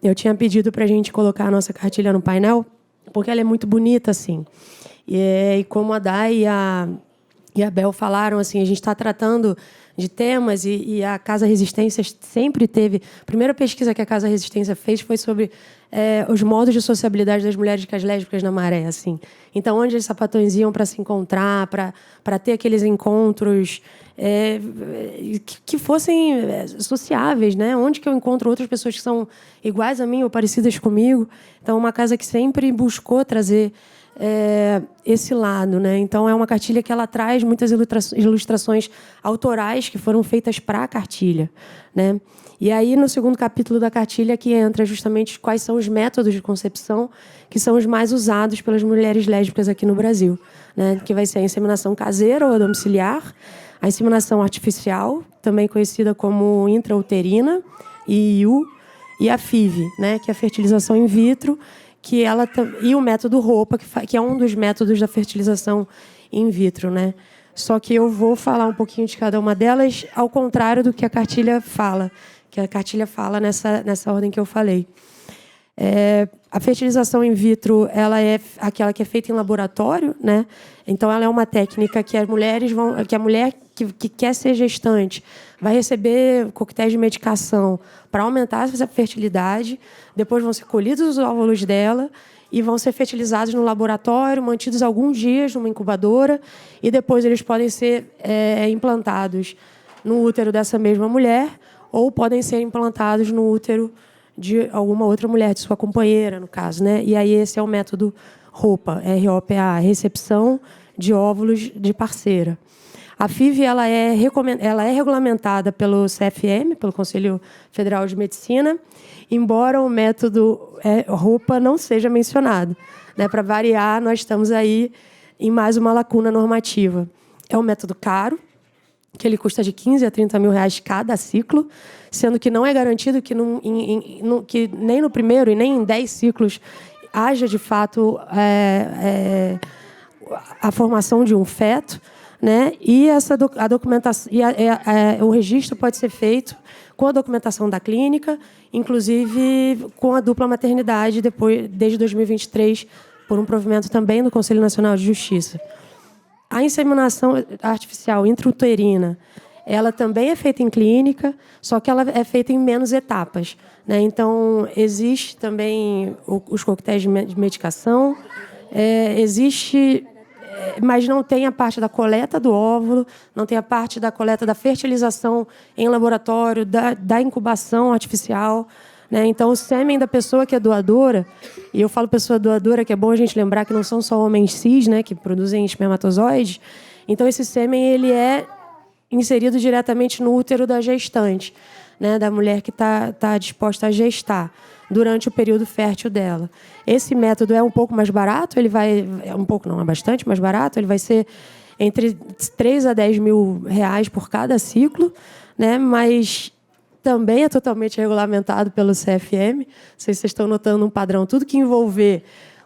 Eu tinha pedido para a gente colocar a nossa cartilha no painel, porque ela é muito bonita, assim. E como a Day e a Bel falaram, assim, a gente está tratando de temas e a Casa Resistência sempre teve... A primeira pesquisa que a Casa Resistência fez foi sobre os modos de sociabilidade das mulheres lésbicas na Maré, assim. Então, onde os sapatões iam para se encontrar, para ter aqueles encontros que fossem sociáveis, né? Onde que eu encontro outras pessoas que são iguais a mim ou parecidas comigo. Então, uma casa que sempre buscou trazer esse lado, né? Então, é uma cartilha que ela traz muitas ilustrações autorais que foram feitas para a cartilha, né? E aí, no segundo capítulo da cartilha, que entra justamente quais são os métodos de concepção que são os mais usados pelas mulheres lésbicas aqui no Brasil, né? Que vai ser a inseminação caseira ou domiciliar, a inseminação artificial, também conhecida como intrauterina, IU, e a FIV, né? Que é a fertilização in vitro, e o método roupa, que é um dos métodos da fertilização in vitro, né? Só que eu vou falar um pouquinho de cada uma delas, ao contrário do que a cartilha fala, que a cartilha fala nessa ordem que eu falei. A fertilização in vitro, ela é aquela que é feita em laboratório, né? Então, ela é uma técnica que a mulher que quer ser gestante vai receber coquetéis de medicação para aumentar essa fertilidade. Depois vão ser colhidos os óvulos dela e vão ser fertilizados no laboratório, mantidos alguns dias numa incubadora, e depois eles podem ser implantados no útero dessa mesma mulher ou podem ser implantados no útero de alguma outra mulher, de sua companheira, no caso, né? E aí esse é o método ROPA, ROPA, recepção de óvulos de parceira. A FIV ela é regulamentada pelo CFM, pelo Conselho Federal de Medicina, embora o método ROPA não seja mencionado, né? Para variar, nós estamos aí em mais uma lacuna normativa. É um método caro, que ele custa de 15 a 30 mil reais cada ciclo, sendo que não é garantido que nem no primeiro e nem em 10 ciclos haja, de fato, a formação de um feto, né? E a documentação, o registro pode ser feito com a documentação da clínica, inclusive com a dupla maternidade, desde 2023, por um provimento também do Conselho Nacional de Justiça. A inseminação artificial intrauterina, ela também é feita em clínica, só que ela é feita em menos etapas, né? Então, existe também os coquetéis de medicação, mas não tem a parte da coleta do óvulo, não tem a parte da coleta da fertilização em laboratório, da incubação artificial, né? Então, o sêmen da pessoa que é doadora, e eu falo pessoa doadora, que é bom a gente lembrar que não são só homens cis, né, que produzem espermatozoides. Então, esse sêmen ele é inserido diretamente no útero da gestante, né, da mulher que está disposta a gestar durante o período fértil dela. Esse método é um pouco mais barato, não é bastante mais barato, ele vai ser entre 3 a 10 mil reais por cada ciclo, né, mas também é totalmente regulamentado pelo CFM. Não sei se vocês estão notando um padrão. Tudo que envolver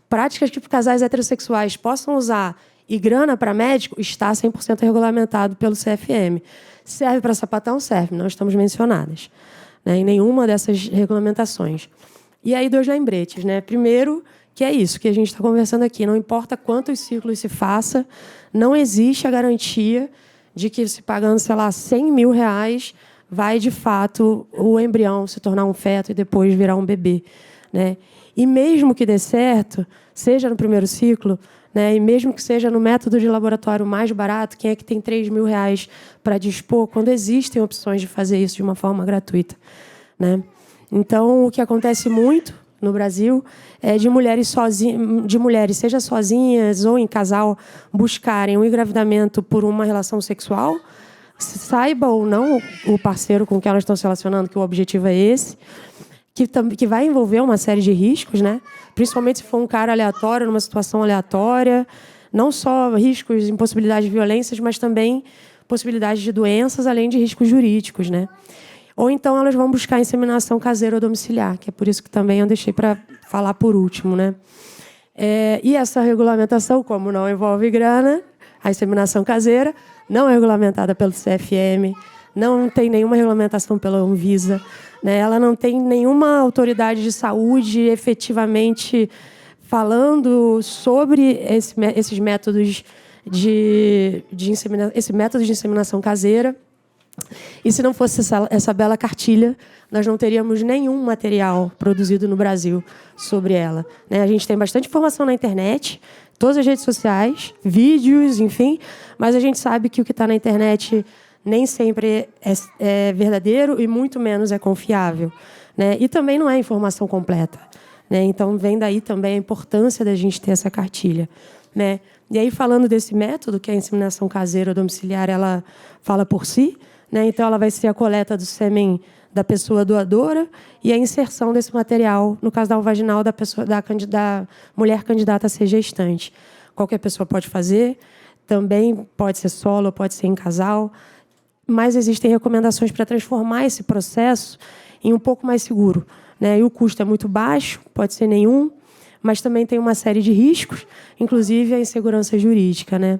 práticas que casais heterossexuais possam usar E grana para médico está 100% regulamentado pelo CFM. Serve para sapatão? Serve, não estamos mencionadas, né, em nenhuma dessas regulamentações. E aí, 2 lembretes, né? Primeiro, que é isso que a gente está conversando aqui. Não importa quantos ciclos se faça, não existe a garantia de que, se pagando, sei lá, R$100 mil, vai, de fato, o embrião se tornar um feto e depois virar um bebê, né? E mesmo que dê certo, seja no primeiro ciclo, né, e mesmo que seja no método de laboratório mais barato, quem é que tem R$3 mil para dispor, quando existem opções de fazer isso de uma forma gratuita, né? Então, o que acontece muito no Brasil é de mulheres, seja sozinhas ou em casal, buscarem o engravidamento por uma relação sexual, saiba ou não o parceiro com quem elas estão se relacionando que o objetivo é esse, que vai envolver uma série de riscos, né? Principalmente se for um cara aleatório, numa situação aleatória, não só riscos, impossibilidades de violências, mas também possibilidades de doenças, além de riscos jurídicos, né? Ou então elas vão buscar inseminação caseira ou domiciliar, que é por isso que também eu deixei para falar por último, né? E essa regulamentação, como não envolve grana, a inseminação caseira não é regulamentada pelo CFM, não tem nenhuma regulamentação pela Anvisa, né? Ela não tem nenhuma autoridade de saúde efetivamente falando sobre esses métodos esse método de inseminação caseira. E se não fosse essa bela cartilha, nós não teríamos nenhum material produzido no Brasil sobre ela, né? A gente tem bastante informação na internet, todas as redes sociais, vídeos, enfim, mas a gente sabe que o que está na internet nem sempre é verdadeiro e muito menos é confiável, né? E também não é informação completa, né? Então, vem daí também a importância da gente ter essa cartilha, né? E aí, falando desse método, que é a inseminação caseira ou domiciliar, ela fala por si, né? Então, ela vai ser a coleta do sêmen da pessoa doadora e a inserção desse material no casal vaginal da mulher candidata a ser gestante. Qualquer pessoa pode fazer, também pode ser solo, pode ser em casal, mas existem recomendações para transformar esse processo em um pouco mais seguro, né? E o custo é muito baixo, pode ser nenhum, mas também tem uma série de riscos, inclusive a insegurança jurídica, né?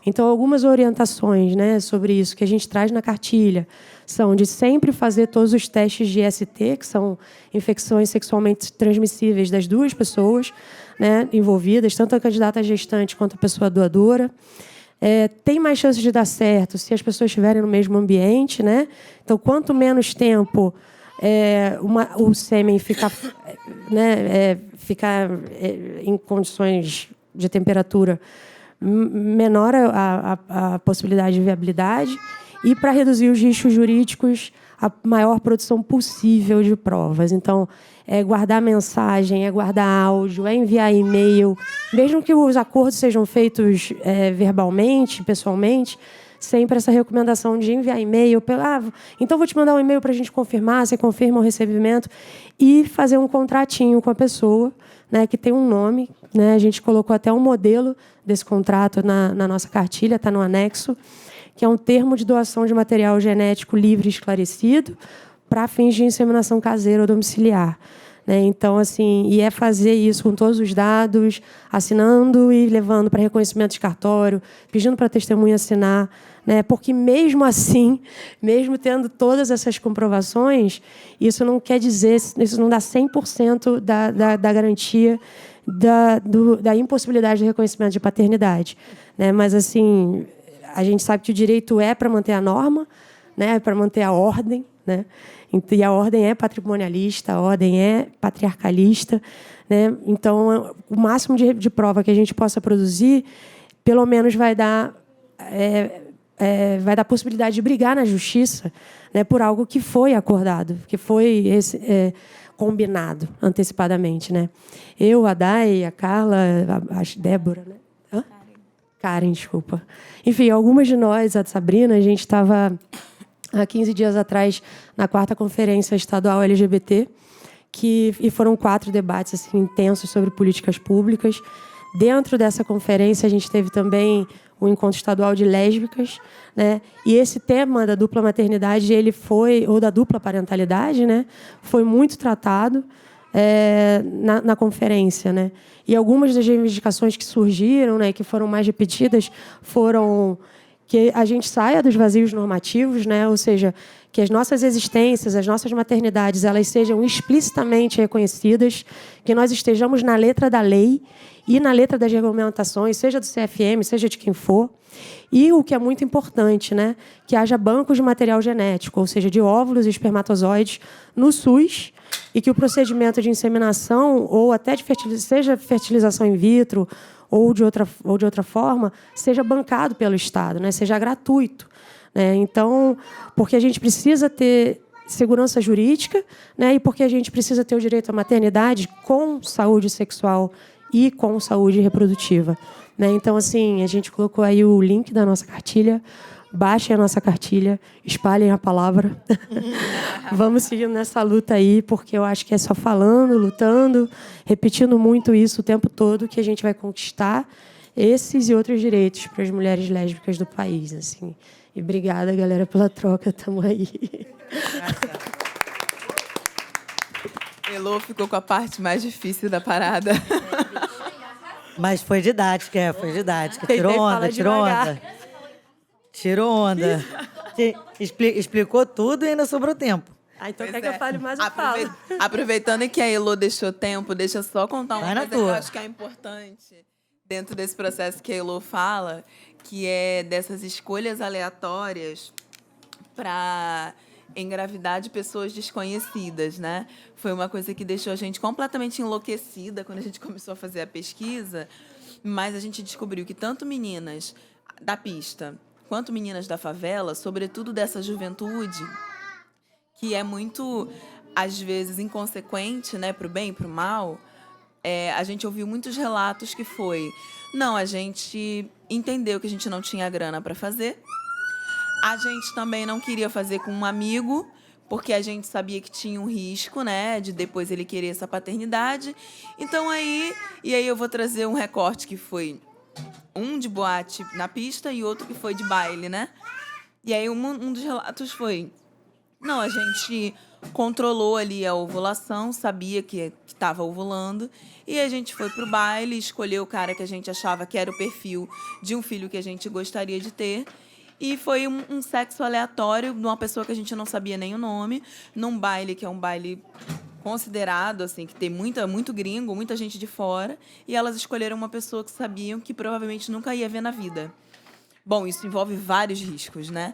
Então, algumas orientações, né, sobre isso que a gente traz na cartilha são de sempre fazer todos os testes de IST, que são infecções sexualmente transmissíveis das 2 pessoas, né, envolvidas, tanto a candidata gestante quanto a pessoa doadora. Tem mais chances de dar certo se as pessoas estiverem no mesmo ambiente, né? Então, quanto menos tempo o sêmen ficar em condições de temperatura, menor a possibilidade de viabilidade, e para reduzir os riscos jurídicos, a maior produção possível de provas. Então, guardar mensagem, guardar áudio, enviar e-mail, mesmo que os acordos sejam feitos verbalmente, pessoalmente, sempre essa recomendação de enviar e-mail. Então, vou te mandar um e-mail para a gente confirmar, você confirma o recebimento, e fazer um contratinho com a pessoa, né, que tem um nome, né? A gente colocou até um modelo desse contrato na nossa cartilha, está no anexo, que é um termo de doação de material genético livre e esclarecido para fins de inseminação caseira ou domiciliar, né? Então, assim, e fazer isso com todos os dados, assinando e levando para reconhecimento de cartório, pedindo para a testemunha assinar, né? Porque mesmo assim, mesmo tendo todas essas comprovações, isso não quer dizer, isso não dá 100% da garantia da impossibilidade de reconhecimento de paternidade, né? Mas, assim, a gente sabe que o direito é para manter a norma, né? Para manter a ordem, né? E a ordem é patrimonialista, a ordem é patriarcalista, né? Então, o máximo de prova que a gente possa produzir, pelo menos vai dar possibilidade de brigar na justiça, né, por algo que foi acordado, que foi combinado antecipadamente, né? Eu, a Day, a Carla, a Débora, né? Karen, desculpa. Enfim, algumas de nós, a Sabrina, a gente estava há 15 dias atrás na 4ª Conferência Estadual LGBT, e foram 4 debates assim, intensos sobre políticas públicas. Dentro dessa conferência, a gente teve também o Encontro Estadual de Lésbicas, né? E esse tema da dupla maternidade, ou da dupla parentalidade, né, foi muito tratado. na conferência, né? E algumas das reivindicações que surgiram, né, que foram mais repetidas, foram que a gente saia dos vazios normativos, né? Ou seja, que as nossas existências, as nossas maternidades, elas sejam explicitamente reconhecidas, que nós estejamos na letra da lei e na letra das regulamentações, seja do CFM, seja de quem for. E o que é muito importante, né, que haja bancos de material genético, ou seja, de óvulos e espermatozoides no SUS, e que o procedimento de inseminação ou até de seja fertilização in vitro ou de outra forma, seja bancado pelo Estado, né, seja gratuito. Né? Então, porque a gente precisa ter segurança jurídica, né, e porque a gente precisa ter o direito à maternidade com saúde sexual e com saúde reprodutiva. Né? Então, assim, a gente colocou aí o link da nossa cartilha. Baixem a nossa cartilha, espalhem a palavra. Vamos seguir nessa luta aí, porque eu acho que é só falando, lutando, repetindo muito isso o tempo todo que a gente vai conquistar esses e outros direitos para as mulheres lésbicas do país. Assim. E obrigada, galera, pela troca. Estamos aí. Elô ficou com a parte mais difícil da parada. Mas foi didática, foi didática. Tentei Tirou falar onda, tirou devagar. onda. Tirou onda. Explicou tudo e ainda sobrou tempo. Então, Pois quer que eu fale mais, eu Aprove- falo. Aproveitando que a Elô deixou tempo, deixa eu só contar uma Vai na coisa que eu tua. acho que é importante dentro desse processo que a Elô fala, que é dessas escolhas aleatórias para engravidar de pessoas desconhecidas, né? Foi uma coisa que deixou a gente completamente enlouquecida quando a gente começou a fazer a pesquisa, mas a gente descobriu que tanto meninas da pista quanto meninas da favela, sobretudo dessa juventude, que é muito, às vezes, inconsequente, né, para o bem e para o mal, a gente ouviu muitos relatos que foi, não, a gente entendeu que a gente não tinha grana para fazer, a gente também não queria fazer com um amigo, porque a gente sabia que tinha um risco, né, de depois ele querer essa paternidade. Então aí eu vou trazer um recorte que foi um de boate na pista e outro que foi de baile, né? E aí um dos relatos foi, não, a gente controlou ali a ovulação, sabia que estava ovulando, e a gente foi pro baile, escolheu o cara que a gente achava que era o perfil de um filho que a gente gostaria de ter. E foi um sexo aleatório de uma pessoa que a gente não sabia nem o nome, num baile que é um baile considerado, assim, que tem muito gringo, muita gente de fora, e elas escolheram uma pessoa que sabiam que provavelmente nunca ia ver na vida. Bom, isso envolve vários riscos, né?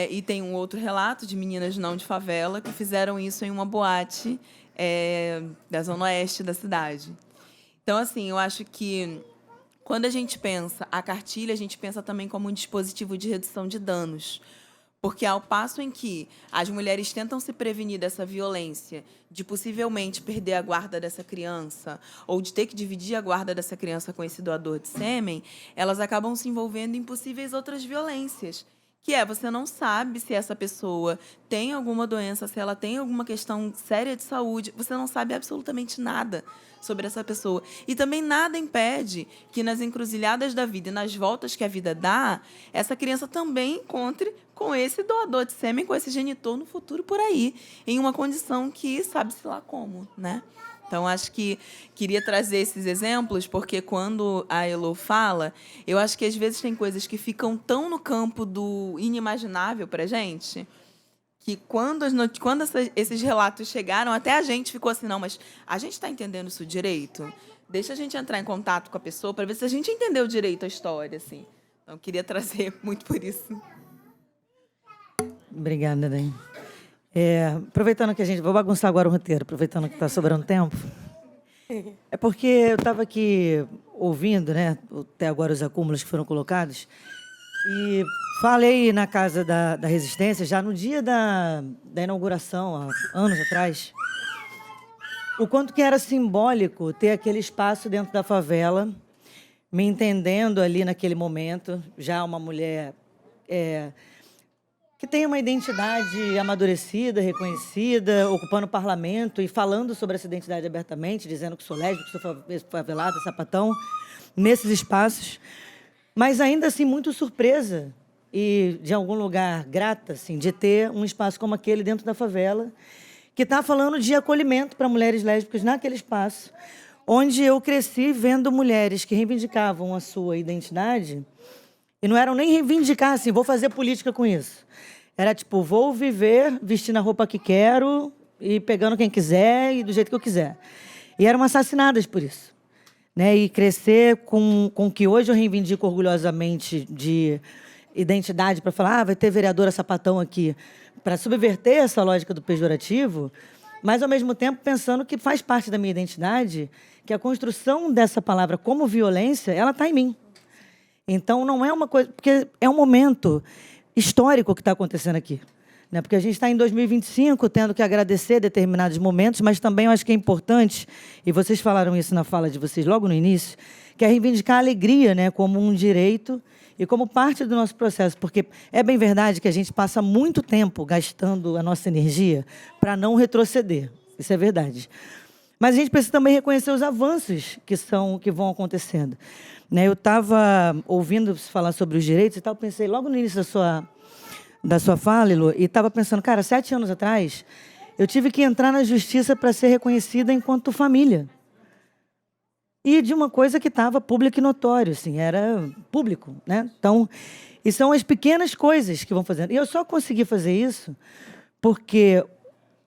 E tem um outro relato de meninas não de favela que fizeram isso em uma boate da zona oeste da cidade. Então, assim, eu acho que quando a gente pensa a cartilha, a gente pensa também como um dispositivo de redução de danos. Porque ao passo em que as mulheres tentam se prevenir dessa violência, de possivelmente perder a guarda dessa criança, ou de ter que dividir a guarda dessa criança com esse doador de sêmen, elas acabam se envolvendo em possíveis outras violências. Que você não sabe se essa pessoa tem alguma doença, se ela tem alguma questão séria de saúde, você não sabe absolutamente nada sobre essa pessoa. E também nada impede que nas encruzilhadas da vida e nas voltas que a vida dá, essa criança também encontre com esse doador de sêmen, com esse genitor no futuro por aí, em uma condição que sabe-se lá como, né? Então, acho que queria trazer esses exemplos, porque quando a Elô fala, eu acho que às vezes tem coisas que ficam tão no campo do inimaginável para a gente, que quando esses relatos chegaram, até a gente ficou assim, não, mas a gente está entendendo isso direito? Deixa a gente entrar em contato com a pessoa para ver se a gente entendeu direito a história, assim. Então, eu queria trazer muito por isso. Obrigada, Dani. Aproveitando que vou bagunçar agora o roteiro, aproveitando que está sobrando tempo. É porque eu estava aqui ouvindo, né, até agora os acúmulos que foram colocados, e falei na Casa da Resistência, já no dia da inauguração, há anos atrás, o quanto que era simbólico ter aquele espaço dentro da favela, me entendendo ali naquele momento, já uma mulher que tem uma identidade amadurecida, reconhecida, ocupando o parlamento e falando sobre essa identidade abertamente, dizendo que sou lésbica, que sou favelada, sapatão, nesses espaços. Mas ainda assim, muito surpresa e, de algum lugar, grata assim, de ter um espaço como aquele dentro da favela, que está falando de acolhimento para mulheres lésbicas naquele espaço, onde eu cresci vendo mulheres que reivindicavam a sua identidade, e não eram nem reivindicar assim, vou fazer política com isso. Era tipo, vou viver vestindo a roupa que quero e pegando quem quiser e do jeito que eu quiser. E eram assassinadas por isso. Né? E crescer com o que hoje eu reivindico orgulhosamente de identidade, para falar, vai ter vereadora sapatão aqui, para subverter essa lógica do pejorativo, mas, ao mesmo tempo, pensando que faz parte da minha identidade, que a construção dessa palavra como violência, ela está em mim. Então, não é uma coisa... Porque é um momento histórico que está acontecendo aqui. Né? Porque a gente está em 2025, tendo que agradecer determinados momentos, mas também eu acho que é importante, e vocês falaram isso na fala de vocês logo no início, que é reivindicar a alegria, né, como um direito e como parte do nosso processo. Porque é bem verdade que a gente passa muito tempo gastando a nossa energia para não retroceder. Isso é verdade. Mas a gente precisa também reconhecer os avanços que vão acontecendo. Né? Eu estava ouvindo falar sobre os direitos e tal, pensei logo no início da sua fala, Elo, e estava pensando, cara, 7 anos atrás, eu tive que entrar na justiça para ser reconhecida enquanto família. E de uma coisa que estava público e notório, assim, era público. Né? Então, e são as pequenas coisas que vão fazendo. E eu só consegui fazer isso porque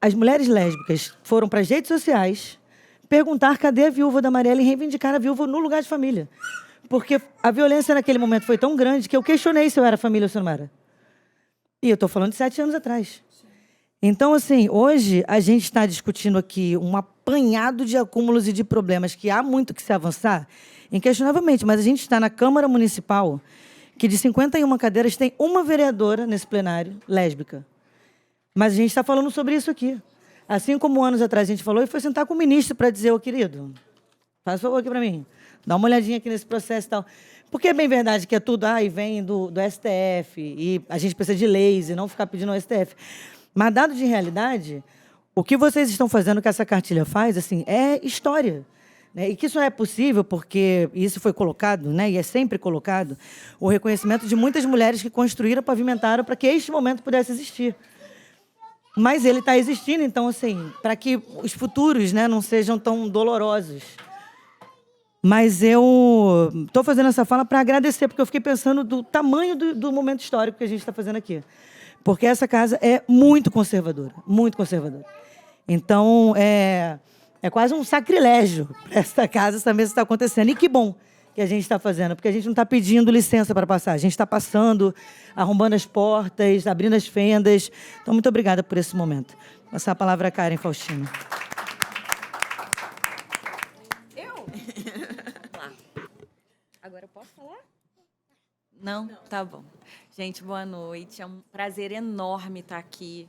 as mulheres lésbicas foram para as redes sociais perguntar cadê a viúva da Marielle e reivindicar a viúva no lugar de família. Porque a violência naquele momento foi tão grande que eu questionei se eu era família ou se eu não era. E eu estou falando de 7 anos atrás. Então, assim, hoje a gente está discutindo aqui um apanhado de acúmulos e de problemas que há muito que se avançar, inquestionavelmente, mas a gente está na Câmara Municipal, que de 51 cadeiras tem uma vereadora nesse plenário lésbica. Mas a gente está falando sobre isso aqui. Assim como anos atrás a gente falou, e foi sentar com o ministro para dizer, ô querido, faz favor aqui para mim, dá uma olhadinha aqui nesse processo e tal. Porque é bem verdade que é tudo, e vem do STF, e a gente precisa de leis e não ficar pedindo ao STF. Mas, dado de realidade, o que vocês estão fazendo, que essa cartilha faz, assim, é história. Né? E que isso é possível porque isso foi colocado, né, e é sempre colocado, o reconhecimento de muitas mulheres que construíram, pavimentaram para que este momento pudesse existir. Mas ele está existindo, então, assim, para que os futuros, né, não sejam tão dolorosos. Mas eu estou fazendo essa fala para agradecer, porque eu fiquei pensando do tamanho do momento histórico que a gente está fazendo aqui. Porque essa casa é muito conservadora, muito conservadora. Então, é quase um sacrilégio para essa casa essa mesa está acontecendo. E que bom que a gente está fazendo, porque a gente não está pedindo licença para passar, a gente está passando, arrombando as portas, abrindo as fendas. Então, muito obrigada por esse momento. Vou passar a palavra a Karen Faustino. Agora eu posso falar? Não? Tá bom. Gente, boa noite. É um prazer enorme estar aqui.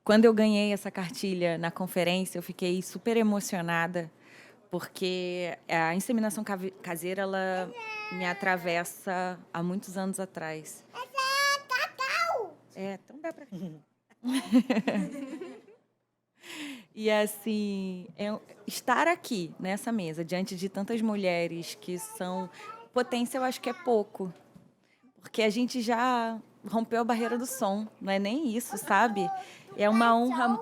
Quando eu ganhei essa cartilha na conferência, eu fiquei super emocionada, porque a inseminação caseira, ela me atravessa há muitos anos atrás. Então dá pra... E, assim, estar aqui, nessa mesa, diante de tantas mulheres que são... Potência, eu acho que é pouco. Porque a gente já rompeu a barreira do som. Não é nem isso, sabe? É uma honra...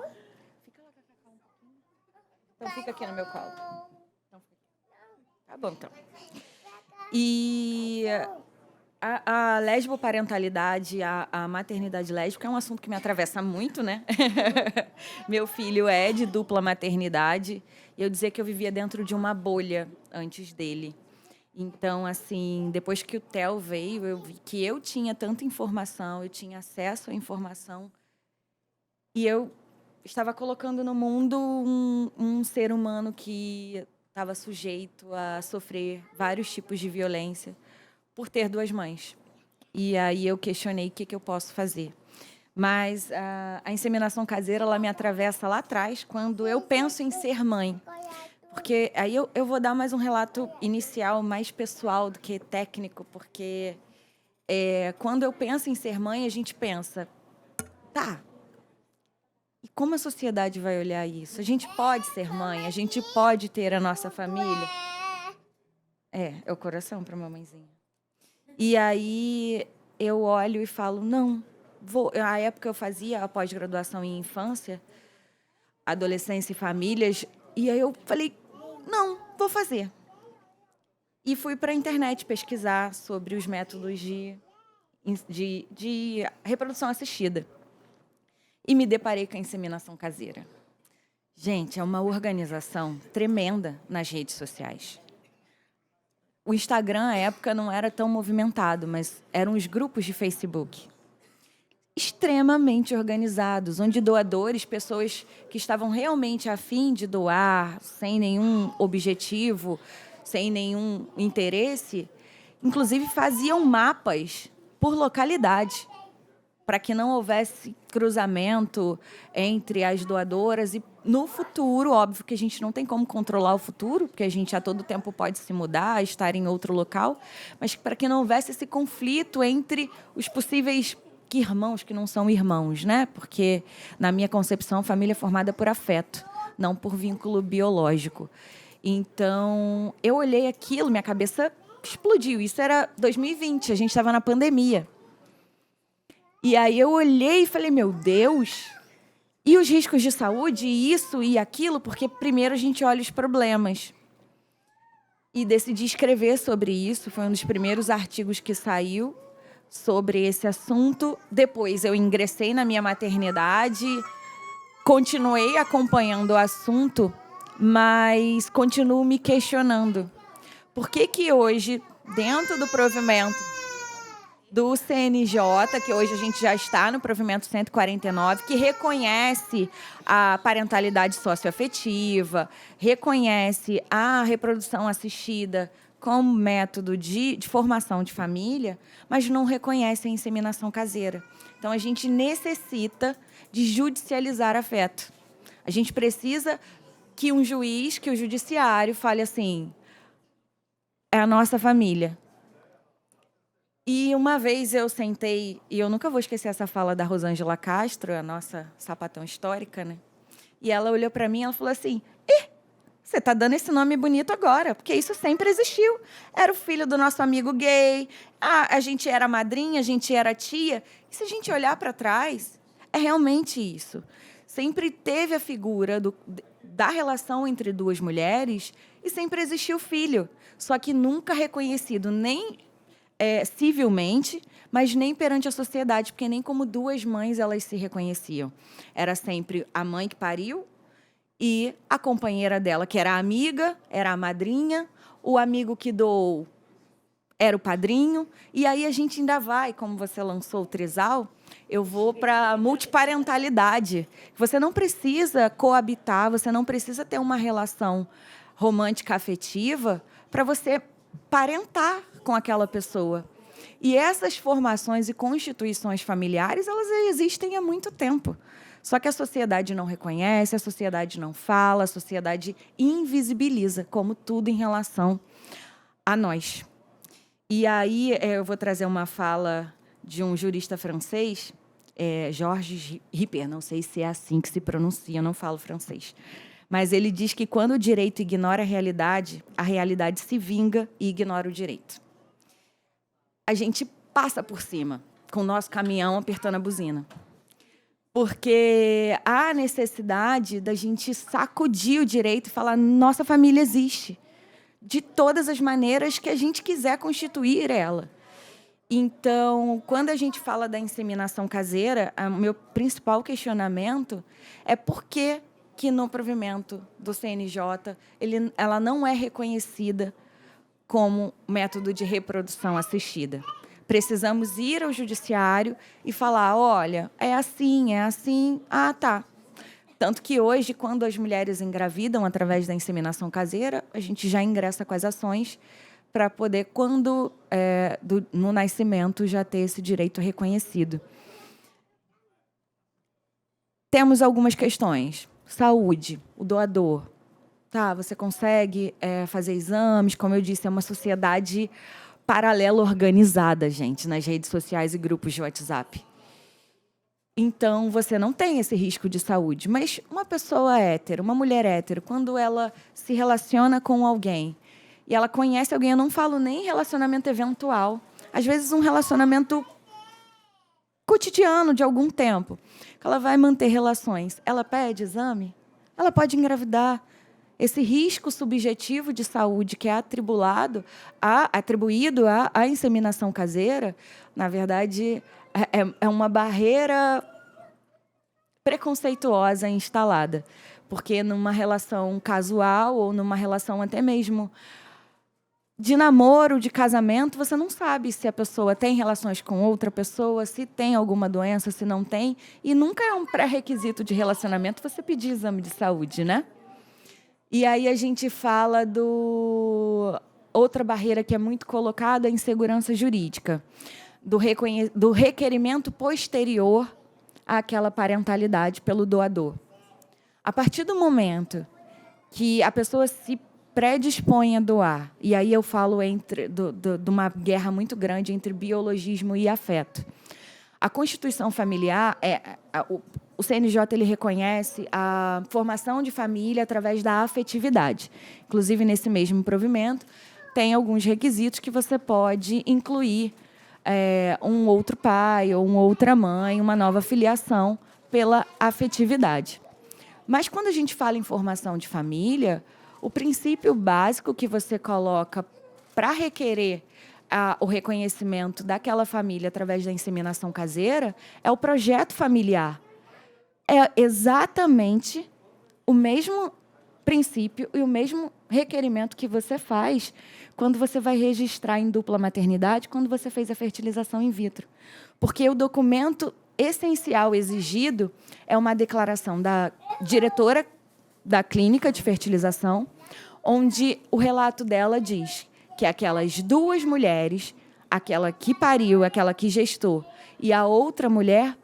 Então, fica aqui no meu colo. Tá bom, então. E... A lesboparentalidade, a maternidade lésbica é um assunto que me atravessa muito, né? Meu filho é de dupla maternidade. E eu dizia que eu vivia dentro de uma bolha antes dele. Então, assim, depois que o Theo veio, eu vi que eu tinha tanta informação, eu tinha acesso à informação. E eu estava colocando no mundo um ser humano que estava sujeito a sofrer vários tipos de violência por ter 2 mães. E aí eu questionei o que eu posso fazer. Mas a inseminação caseira, ela me atravessa lá atrás, quando eu penso em ser mãe. Porque aí eu vou dar mais um relato inicial, mais pessoal do que técnico, porque quando eu penso em ser mãe, a gente pensa, tá, e como a sociedade vai olhar isso? A gente pode ser mãe, a gente pode ter a nossa família? É o coração para a mamãezinha. E aí eu olho e falo, não, à época eu fazia a pós-graduação em infância, adolescência e famílias, e aí eu falei, não, vou fazer. E fui para a internet pesquisar sobre os métodos de reprodução assistida. E me deparei com a inseminação caseira. Gente, é uma organização tremenda nas redes sociais. O Instagram, à época, não era tão movimentado, mas eram os grupos de Facebook. Extremamente organizados, onde doadores, pessoas que estavam realmente a fim de doar, sem nenhum objetivo, sem nenhum interesse, inclusive faziam mapas por localidade, para que não houvesse cruzamento entre as doadoras e, no futuro, óbvio que a gente não tem como controlar o futuro, porque a gente a todo tempo pode se mudar, estar em outro local, mas para que não houvesse esse conflito entre os possíveis irmãos que não são irmãos, né? Porque, na minha concepção, família é formada por afeto, não por vínculo biológico. Então, eu olhei aquilo, minha cabeça explodiu. Isso era 2020, a gente estava na pandemia. E aí eu olhei e falei, meu Deus, e os riscos de saúde, e isso e aquilo, porque primeiro a gente olha os problemas. E decidi escrever sobre isso, foi um dos primeiros artigos que saiu sobre esse assunto. Depois eu ingressei na minha maternidade, continuei acompanhando o assunto, mas continuo me questionando. Por que que hoje, dentro do provimento do CNJ, que hoje a gente já está no provimento 149, que reconhece a parentalidade socioafetiva, reconhece a reprodução assistida como método de formação de família, mas não reconhece a inseminação caseira. Então, a gente necessita de judicializar afeto. A gente precisa que um juiz, que o judiciário fale assim, é a nossa família. E uma vez eu sentei, e eu nunca vou esquecer essa fala da Rosângela Castro, a nossa sapatão histórica, né? E ela olhou para mim e ela falou assim, você está dando esse nome bonito agora, porque isso sempre existiu. Era o filho do nosso amigo gay, a gente era madrinha, a gente era tia. E se a gente olhar para trás, é realmente isso. Sempre teve a figura da relação entre duas mulheres e sempre existiu o filho, só que nunca reconhecido nem civilmente, mas nem perante a sociedade, porque nem como duas mães elas se reconheciam. Era sempre a mãe que pariu e a companheira dela, que era a amiga, era a madrinha, o amigo que doou era o padrinho, e aí a gente ainda vai, como você lançou o trisal, eu vou para a multiparentalidade. Você não precisa coabitar, você não precisa ter uma relação romântica afetiva para você parentar com aquela pessoa. E essas formações e constituições familiares, elas existem há muito tempo. Só que a sociedade não reconhece, a sociedade não fala, a sociedade invisibiliza, como tudo em relação a nós. E aí eu vou trazer uma fala de um jurista francês, Georges Ripper, não sei se é assim que se pronuncia, eu não falo francês. Mas ele diz que quando o direito ignora a realidade se vinga e ignora o direito. A gente passa por cima, com o nosso caminhão apertando a buzina. Porque há necessidade da gente sacudir o direito e falar, nossa família existe, de todas as maneiras que a gente quiser constituir ela. Então, quando a gente fala da inseminação caseira, o meu principal questionamento é por que no provimento do CNJ ela não é reconhecida como método de reprodução assistida. Precisamos ir ao judiciário e falar, olha, é assim, tá. Tanto que hoje, quando as mulheres engravidam através da inseminação caseira, a gente já ingressa com as ações para poder, quando no nascimento, já ter esse direito reconhecido. Temos algumas questões. Saúde, o doador. Tá, você consegue fazer exames, como eu disse, é uma sociedade paralela organizada, gente, nas redes sociais e grupos de WhatsApp. Então, você não tem esse risco de saúde. Mas uma pessoa hétero, uma mulher hétero, quando ela se relaciona com alguém e ela conhece alguém, eu não falo nem relacionamento eventual, às vezes um relacionamento cotidiano de algum tempo, que ela vai manter relações, ela pede exame, ela pode engravidar. Esse risco subjetivo de saúde que é atribuído à inseminação caseira, na verdade, é uma barreira preconceituosa instalada. Porque numa relação casual ou numa relação até mesmo de namoro, de casamento, você não sabe se a pessoa tem relações com outra pessoa, se tem alguma doença, se não tem. E nunca é um pré-requisito de relacionamento você pedir exame de saúde, né? E aí a gente fala outra barreira que é muito colocada, a insegurança jurídica, do requerimento posterior àquela parentalidade pelo doador. A partir do momento que a pessoa se predispõe a doar, e aí eu falo de uma guerra muito grande entre biologismo e afeto. A constituição familiar, o CNJ ele reconhece a formação de família através da afetividade. Inclusive, nesse mesmo provimento, tem alguns requisitos que você pode incluir um outro pai ou uma outra mãe, uma nova filiação pela afetividade. Mas, quando a gente fala em formação de família, o princípio básico que você coloca para requerer o reconhecimento daquela família através da inseminação caseira é o projeto familiar. É exatamente o mesmo princípio e o mesmo requerimento que você faz quando você vai registrar em dupla maternidade, quando você fez a fertilização in vitro. Porque o documento essencial exigido é uma declaração da diretora da clínica de fertilização, onde o relato dela diz que aquelas duas mulheres, aquela que pariu, aquela que gestou, e a outra mulher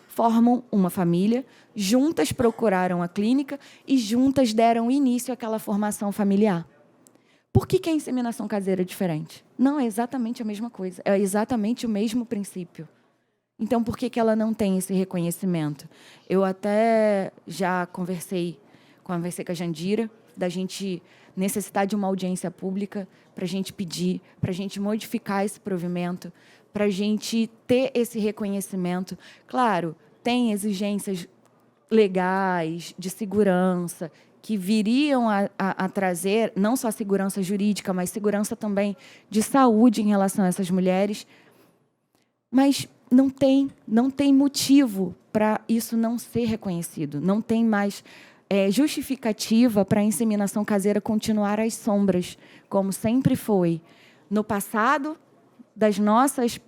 formam uma família, juntas procuraram a clínica e juntas deram início àquela formação familiar. Por que a inseminação caseira é diferente? Não, é exatamente a mesma coisa, é exatamente o mesmo princípio. Então, por que ela não tem esse reconhecimento? Eu até já conversei com a Jandira, da gente necessitar de uma audiência pública, para a gente pedir, para a gente modificar esse provimento, para a gente ter esse reconhecimento. Claro, tem exigências legais, de segurança, que viriam a trazer não só segurança jurídica, mas segurança também de saúde em relação a essas mulheres. Mas não tem motivo para isso não ser reconhecido. Não tem mais justificativa para a inseminação caseira continuar às sombras, como sempre foi. No passado, das nossas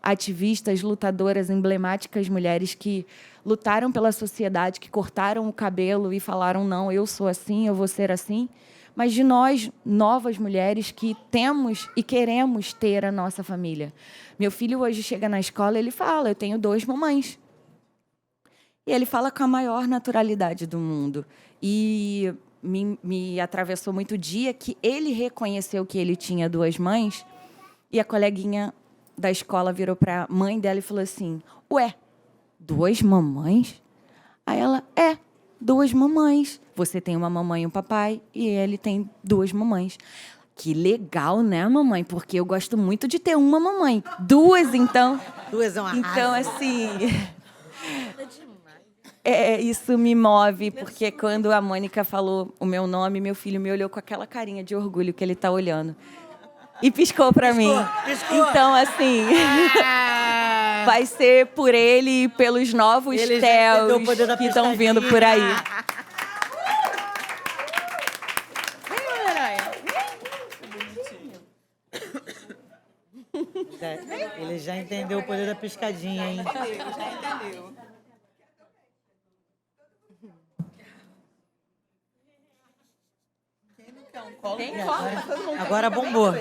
ativistas, lutadoras, emblemáticas mulheres que lutaram pela sociedade, que cortaram o cabelo e falaram, não, eu sou assim, eu vou ser assim. Mas de nós, novas mulheres, que temos e queremos ter a nossa família. Meu filho hoje chega na escola e ele fala, eu tenho 2 mamães. E ele fala com a maior naturalidade do mundo. E me atravessou muito o dia que ele reconheceu que ele tinha 2 mães e a coleguinha da escola virou para a mãe dela e falou assim, ué, 2 mamães? Aí ela, 2 mamães. Você tem uma mamãe e um papai e ele tem 2 mamães. Que legal, né, mamãe? Porque eu gosto muito de ter uma mamãe. 2, então. 2 é uma Então, assim... isso me move, porque quando a Mônica falou o meu nome, meu filho me olhou com aquela carinha de orgulho que ele está olhando. E piscou para mim. Piscou. Então, assim... vai ser por ele e pelos novos Theos que estão vindo por aí. Ele já entendeu o poder da piscadinha, hein? Já entendeu. Quem não quer um colo? Agora bombou.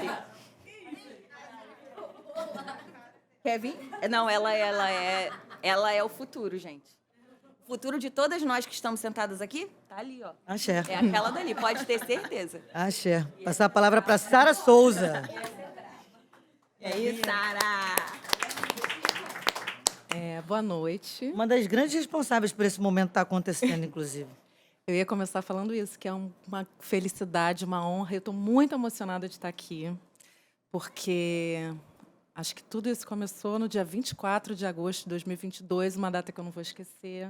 Quer vir? Não, ela é o futuro, gente. O futuro de todas nós que estamos sentadas aqui, tá ali, ó. Axé. É aquela dali, pode ter certeza. Axé. Passar a palavra para Sara Souza. É isso, Sara! Boa noite. Uma das grandes responsáveis por esse momento estar acontecendo, inclusive. Eu ia começar falando isso, que é uma felicidade, uma honra. Eu estou muito emocionada de estar aqui, porque Acho que tudo isso começou no dia 24 de agosto de 2022, uma data que eu não vou esquecer.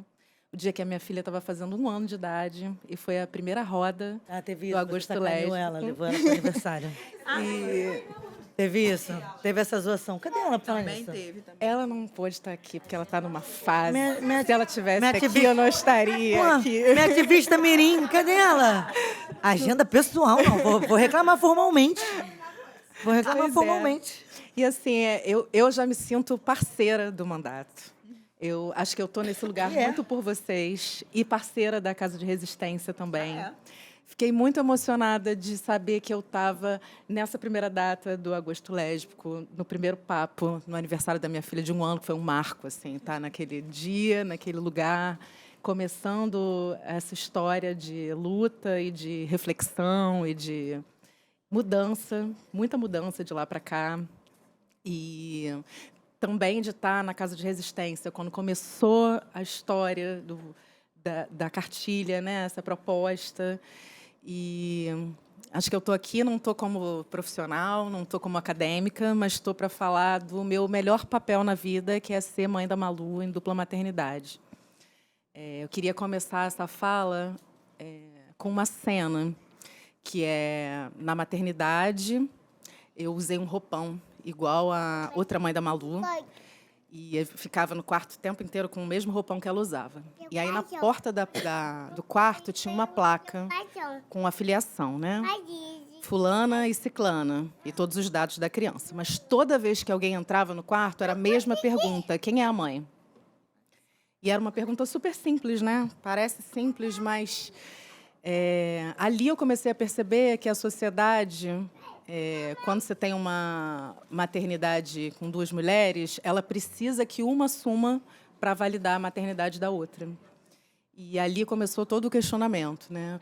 O dia que a minha filha estava fazendo 1 ano de idade e foi a primeira roda Teve do isso, Agosto você sacaneou Lésbico. ela, levou ela para o aniversário. Teve isso? Teve essa zoação. Cadê ela pra falar Também nisso? teve. Também. Ela não pôde estar aqui porque ela está numa fase. Minha- Se ela tivesse minha aqui, ativista- eu não estaria Pô, aqui. minha ativista mirim, cadê ela? Agenda pessoal, não. Vou reclamar formalmente. Vou reclamar Pois é. formalmente. E assim, eu já me sinto parceira do mandato. Eu acho que eu estou nesse lugar muito por vocês e parceira da Casa de Resistência também. Fiquei muito emocionada de saber que eu estava nessa primeira data do Agosto Lésbico, no primeiro papo, no aniversário da minha filha de 1 ano, que foi um marco, assim, tá naquele dia, naquele lugar, começando essa história de luta e de reflexão e de mudança, muita mudança de lá para cá. E também de estar na Casa de Resistência, quando começou a história da cartilha, né, essa proposta. E acho que eu estou aqui, não estou como profissional, não estou como acadêmica, mas estou para falar do meu melhor papel na vida, que é ser mãe da Malu em dupla maternidade. Eu queria começar essa fala com uma cena, que é na maternidade, eu usei um roupão igual a outra mãe da Malu, e eu ficava no quarto o tempo inteiro com o mesmo roupão que ela usava. E aí, na porta do quarto, tinha uma placa com a filiação, né? Fulana e ciclana, e todos os dados da criança. Mas toda vez que alguém entrava no quarto, era a mesma pergunta: quem é a mãe? E era uma pergunta super simples, né? Parece simples, mas ali eu comecei a perceber que a sociedade, quando você tem uma maternidade com 2 mulheres, ela precisa que uma assuma para validar a maternidade da outra. E ali começou todo o questionamento, né?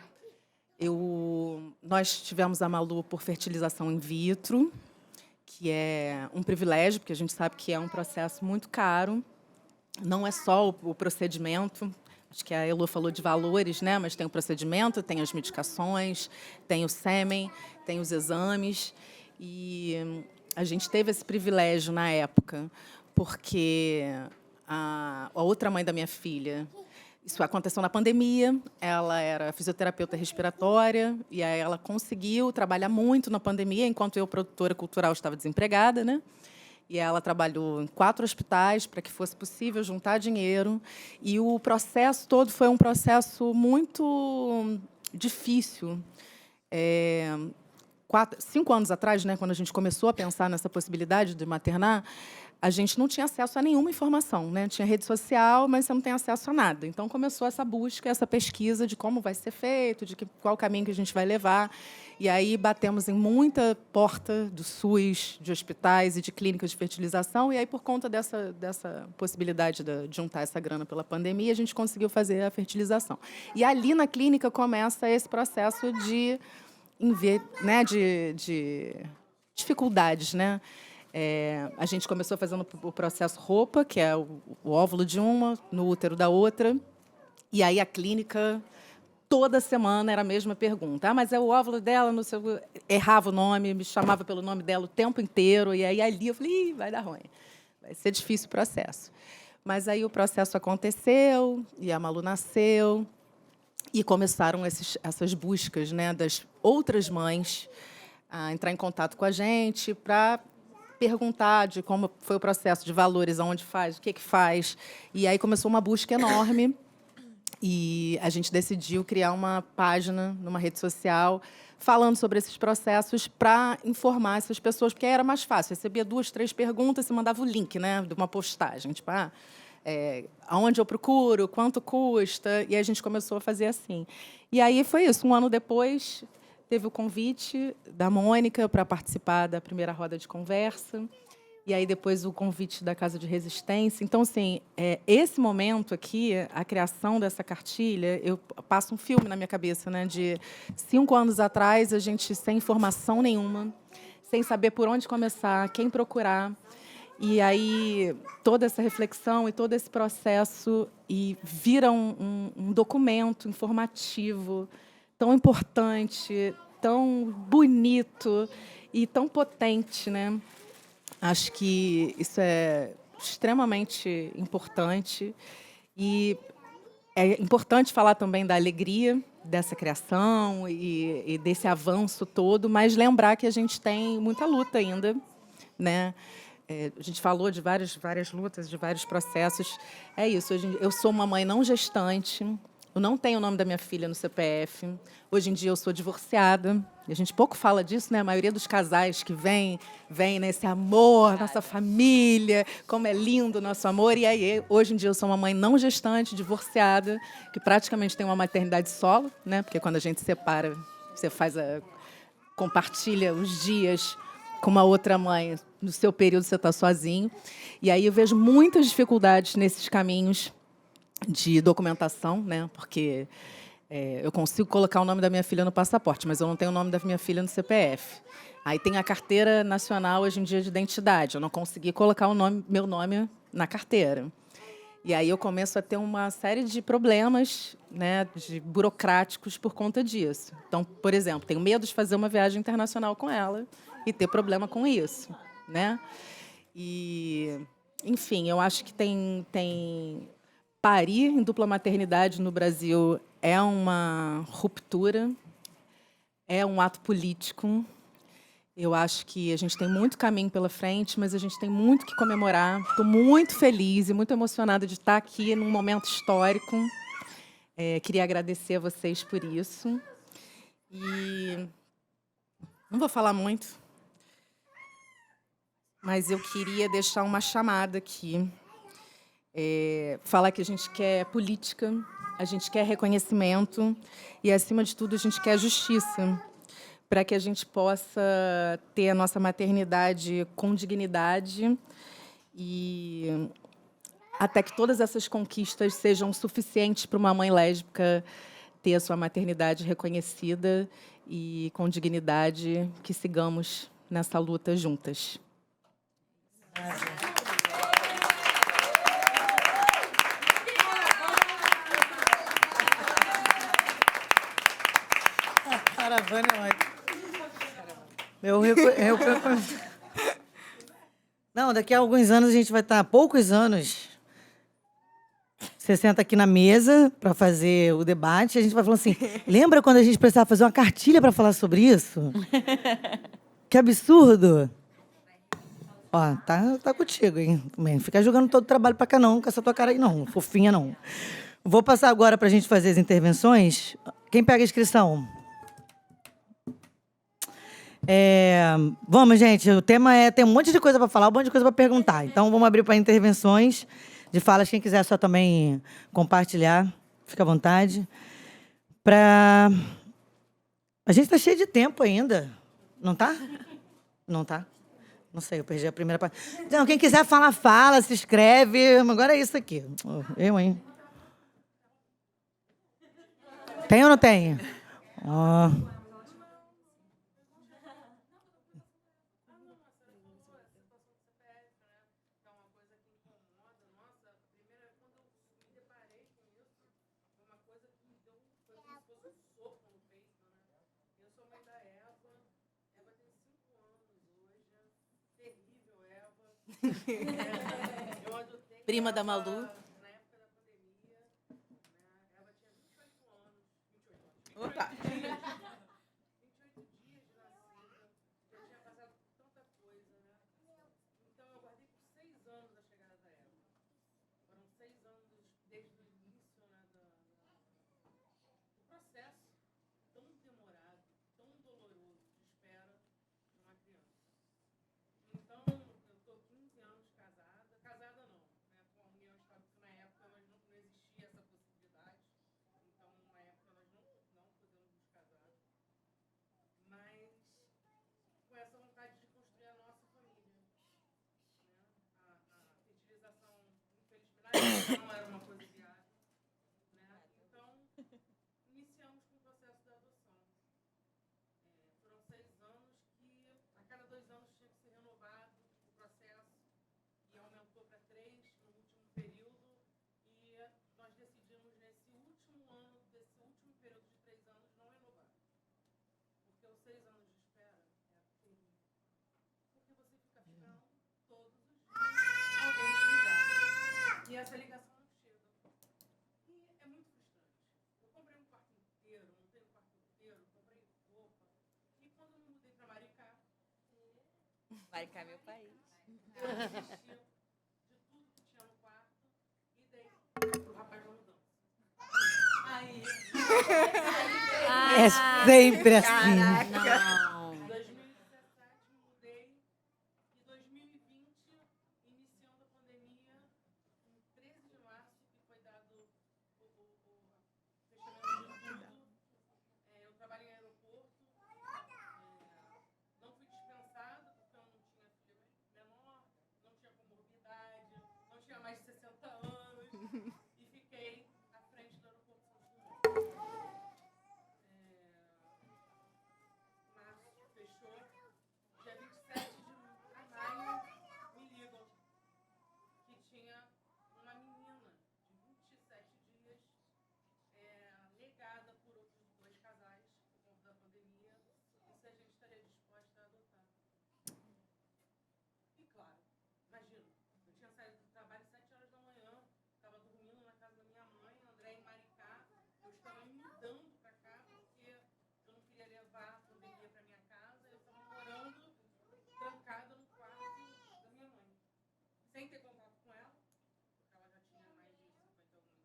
Nós tivemos a Malu por fertilização in vitro, que é um privilégio, porque a gente sabe que é um processo muito caro. Não é só o procedimento. Acho que a Elô falou de valores, né? Mas tem o procedimento, tem as medicações, tem o sêmen, tem os exames. E a gente teve esse privilégio na época, porque a outra mãe da minha filha, isso aconteceu na pandemia, ela era fisioterapeuta respiratória, e aí ela conseguiu trabalhar muito na pandemia, enquanto eu, produtora cultural, estava desempregada, né? E ela trabalhou em 4 hospitais para que fosse possível juntar dinheiro. E o processo todo foi um processo muito difícil. 5 anos atrás, né, quando a gente começou a pensar nessa possibilidade de maternar, a gente não tinha acesso a nenhuma informação, né? Tinha rede social, mas você não tem acesso a nada. Então, começou essa busca, essa pesquisa de como vai ser feito, qual caminho que a gente vai levar. E aí batemos em muita porta do SUS, de hospitais e de clínicas de fertilização. E aí, por conta dessa possibilidade de juntar essa grana pela pandemia, a gente conseguiu fazer a fertilização. E ali na clínica começa esse processo de dificuldades, né? A gente começou fazendo o processo roupa, que é o óvulo de uma, no útero da outra. E aí a clínica, toda semana, era a mesma pergunta. Mas é o óvulo dela, não sei, errava o nome, me chamava pelo nome dela o tempo inteiro. E aí ali eu falei, vai dar ruim, vai ser difícil o processo. Mas aí o processo aconteceu, e a Malu nasceu, e começaram essas buscas, né, das outras mães a entrar em contato com a gente para perguntar de como foi o processo, de valores, aonde faz, o que faz. E aí começou uma busca enorme e a gente decidiu criar uma página numa rede social falando sobre esses processos para informar essas pessoas, porque aí era mais fácil. Recebia 2, 3 perguntas e mandava o link, né, de uma postagem, tipo, aonde eu procuro, quanto custa, e a gente começou a fazer assim. E aí foi isso. 1 ano depois, teve o convite da Mônica para participar da primeira roda de conversa, e aí depois o convite da Casa de Resistência. Então, assim, esse momento aqui, a criação dessa cartilha, eu passo um filme na minha cabeça, né, de 5 anos atrás, a gente sem informação nenhuma, sem saber por onde começar, quem procurar. E aí toda essa reflexão e todo esse processo e vira um documento informativo tão importante, tão bonito e tão potente, né? Acho que isso é extremamente importante e é importante falar também da alegria dessa criação e desse avanço todo, mas lembrar que a gente tem muita luta ainda, né? A gente falou de várias lutas, de vários processos. É isso. Eu sou uma mãe não gestante. Eu não tenho o nome da minha filha no CPF. Hoje em dia eu sou divorciada. E a gente pouco fala disso, né? A maioria dos casais que vem nesse amor, nossa família, como é lindo o nosso amor. E aí, hoje em dia eu sou uma mãe não gestante, divorciada, que praticamente tem uma maternidade solo, né? Porque quando a gente se separa, você compartilha os dias com uma outra mãe. No seu período você está sozinho. E aí eu vejo muitas dificuldades nesses caminhos de documentação, né? Porque eu consigo colocar o nome da minha filha no passaporte, mas eu não tenho o nome da minha filha no CPF. Aí tem a carteira nacional hoje em dia de identidade. Eu não consegui colocar meu nome na carteira. E aí eu começo a ter uma série de problemas, né, de burocráticos por conta disso. Então, por exemplo, tenho medo de fazer uma viagem internacional com ela e ter problema com isso, né? E, enfim, eu acho que parir em dupla maternidade no Brasil é uma ruptura, é um ato político. Eu acho que a gente tem muito caminho pela frente, mas a gente tem muito que comemorar. Estou muito feliz e muito emocionada de estar aqui num momento histórico. Queria agradecer a vocês por isso. E não vou falar muito, mas eu queria deixar uma chamada aqui. Falar que a gente quer política, a gente quer reconhecimento e, acima de tudo, a gente quer justiça, para que a gente possa ter a nossa maternidade com dignidade e até que todas essas conquistas sejam suficientes para uma mãe lésbica ter a sua maternidade reconhecida e com dignidade, que sigamos nessa luta juntas. Caravana é ótimo. Não, daqui a alguns anos a gente vai estar, poucos anos, você senta aqui na mesa para fazer o debate, a gente vai falando assim, lembra quando a gente precisava fazer uma cartilha para falar sobre isso? Que absurdo! Ó, tá contigo, hein? Também. Fica jogando todo o trabalho para cá não, com essa tua cara aí não, fofinha não. Vou passar agora para a gente fazer as intervenções. Quem pega a inscrição? Vamos, gente, o tema tem um monte de coisa para falar, um monte de coisa para perguntar. Então, vamos abrir para intervenções de falas. Quem quiser só também compartilhar, fica à vontade. A gente está cheio de tempo ainda, não tá? Não tá? Não sei, eu perdi a primeira parte. Então, quem quiser falar, fala, se inscreve. Agora é isso aqui. Eu, hein? Tem ou não tem? Ó. Prima da Malu. Opa! Não era uma coisa viável, né? Então, iniciamos com o processo da adoção. Foram 6 anos que, a cada 2 anos, tinha que ser renovado o processo, e aumentou para 3 no último período, e nós decidimos, nesse último ano, desse último período de 3 anos, não renovar. Porque os 6 anos de espera é terrível. Porque você fica afim, Maricá é meu país. É sempre assim. Não. Em 2017 mudei e 2020, iniciando a pandemia, em 13 de março, que foi dado o fechamento de tudo. Eu trabalhei em aeroporto, não fui dispensada porque eu não tinha filho menor, não tinha comorbidade, não tinha mais de 60 anos e fiquei à frente do aeroporto Santos Dumont. Março fechou. Dia 27 de maio, me ligam que tinha uma menina de 27 dias negada por outros 2 casais por conta da pandemia e se a gente estaria disposta a adotar. E claro, imagina, eu tinha saído do trabalho às 7 horas da manhã, estava dormindo na casa da minha mãe, André em Maricá, eu estava me mudando para cá porque eu não queria levar a pandemia para minha casa, eu estava morando trancada no quarto da minha mãe, sem ter contato com ela, porque ela já tinha mais de 50 alguns anos.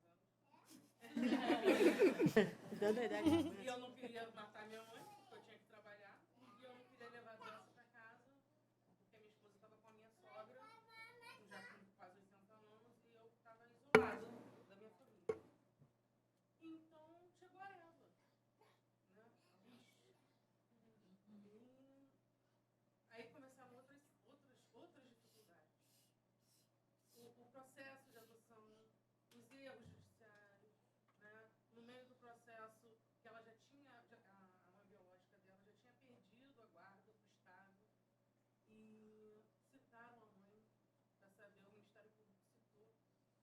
E eu não queria matar minha mãe, porque eu tinha que trabalhar, e eu não queria levar a doença para casa, porque minha esposa estava com a minha sogra, já com quase 80 anos, e eu estava isolada da minha família. Então, chegou a Eva, né? Aí começaram outras dificuldades. O processo de adoção, os erros judiciários, né? No meio do processo, que ela já tinha, a mãe biológica dela já tinha perdido a guarda para o Estado e citaram a mãe para saber, o Ministério Público citou,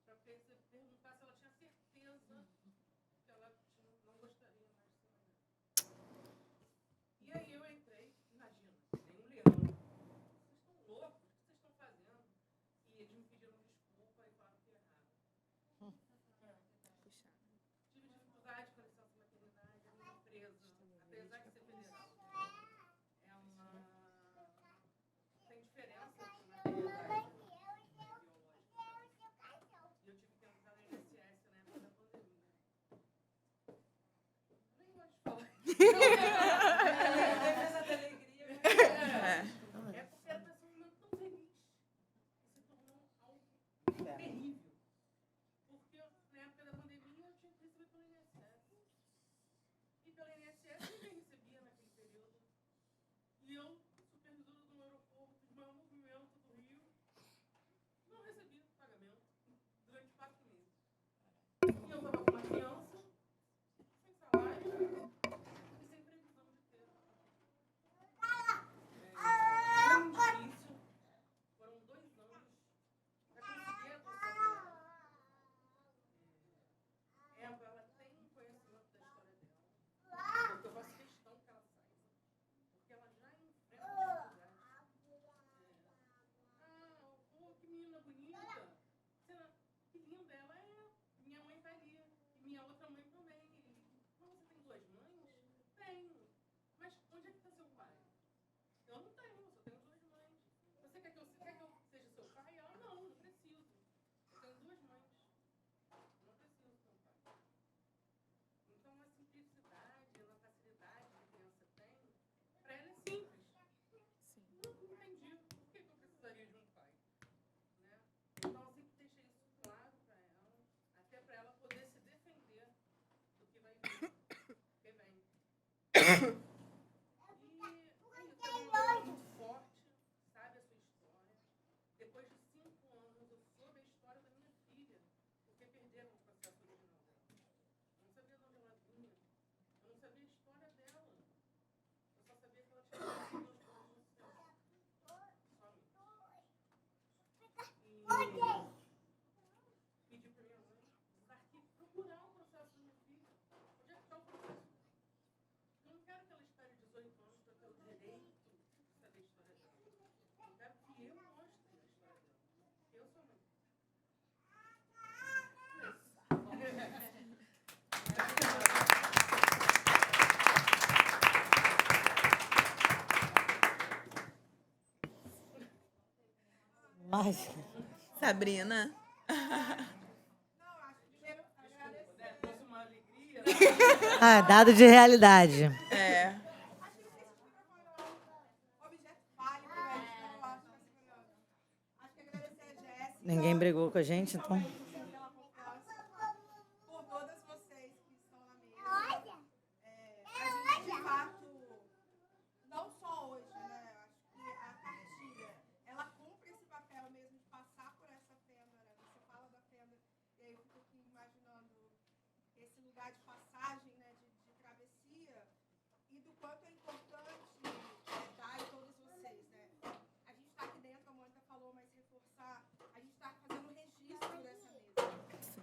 para perguntar se ela tinha certeza que ela não gostaria mais de ser mãe. E aí eu entrei, imagina, tem um leão. Vocês estão loucos? O que vocês estão fazendo? E eles me pediram desculpa e falaram que errado. Tive dificuldade com a licença maternidade, a minha empresa, apesar de ser federal, tem diferença de maternidade biológica. E eu tive que entrar no INSS na época da pandemia. Nem gosto de falar. Defesa da alegria. É porque era um momento tão feliz que se tornou algo terrível. Porque na época da pandemia eu tinha que receber pelo INSS. E pelo INSS ninguém recebia naquele período. E eu, supervisora do aeroporto, de maior movimento do Rio, não recebi pagamento durante 4 meses. E eu estava com uma criança, sem salário e sem previsão de ter. Foi muito difícil. Foram 2 anos para conseguir a adoção dela. Ela tem um conhecimento da história dela. Mas, Sabrina. dado de realidade. É. Ninguém brigou com a gente, então. Por todas vocês que estão na mesa. A gente, de fato, não só hoje, né? Acho que a cartilha, ela cumpre esse papel mesmo de passar por essa fenda, né? Você fala da fenda, e aí eu fico aqui imaginando esse lugar de passagem, né? De travessia, e do quanto é importante dar em todos vocês, né? A gente está aqui dentro, a Mônica falou, mas reforçar, a gente está fazendo um registro dessa mesa.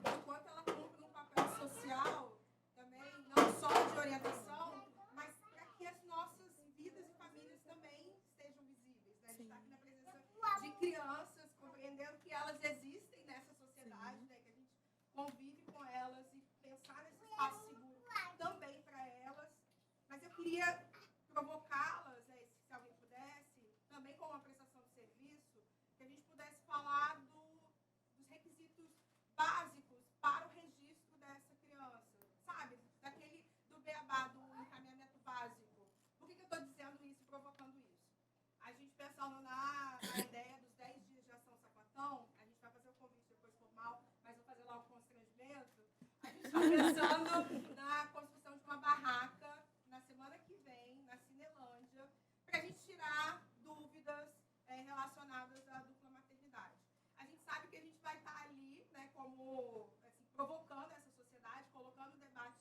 O quanto ela cumpre um papel social também, não só de orientação, mas para que as nossas vidas e famílias também estejam visíveis. Né? A gente está aqui na presença de crianças, compreendendo que elas existem nessa sociedade, né? Que a gente convive com elas e pensar nesse espaço seguro também para elas. Mas eu queria provocá-las, né, se alguém pudesse, também com uma prestação de serviço, que a gente pudesse falar dos requisitos básicos para o registro dessa criança, sabe? Do beabá, do encaminhamento básico. Por que eu estou dizendo isso e provocando isso? A gente pensando na ideia dos 10 dias de ação sapatão, a gente vai fazer o convite depois formal, mas vou fazer lá o constrangimento. A gente está pensando na construção de uma barraca na semana que vem, na Cinelândia, para a gente tirar dúvidas relacionadas à dupla maternidade. A gente sabe que a gente vai estar ali, né, como assim, provocando essa sociedade, colocando o debate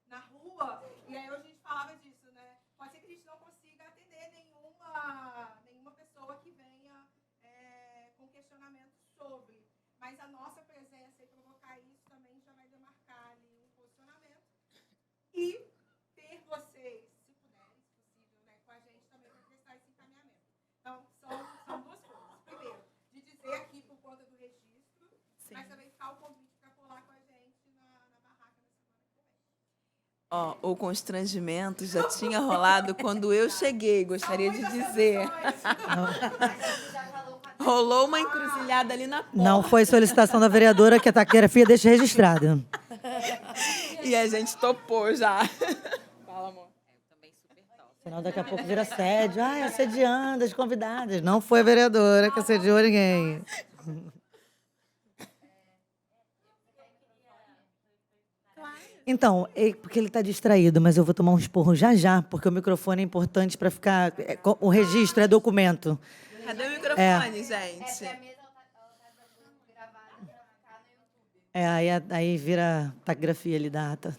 na rua, e aí hoje a gente falava disso, né? Pode ser que a gente não consiga atender nenhuma pessoa que venha com questionamento sobre, mas a nossa presença e provocar isso também já vai demarcar ali um posicionamento e ter vocês, se puderem, se possível, né, com a gente também para prestar esse encaminhamento. Então, são duas coisas. Primeiro, de dizer aqui por conta do registro, mas também ficar o convite para colar com a gente na barraca na semana que vem. Ó, o constrangimento já tinha rolado quando eu cheguei, gostaria de dizer. Rolou uma encruzilhada ali na porta. Não foi solicitação da vereadora que a taquigrafia deixe registrada. E a gente topou já. Fala, amor. Senão daqui a pouco vira assédio. Assediando as convidadas. Não foi a vereadora que assediou ninguém. Então, porque ele está distraído, mas eu vou tomar um esporro já, porque o microfone é importante para ficar... O registro é documento. Cadê o microfone, gente? Aí vira taquigrafia ali da ata.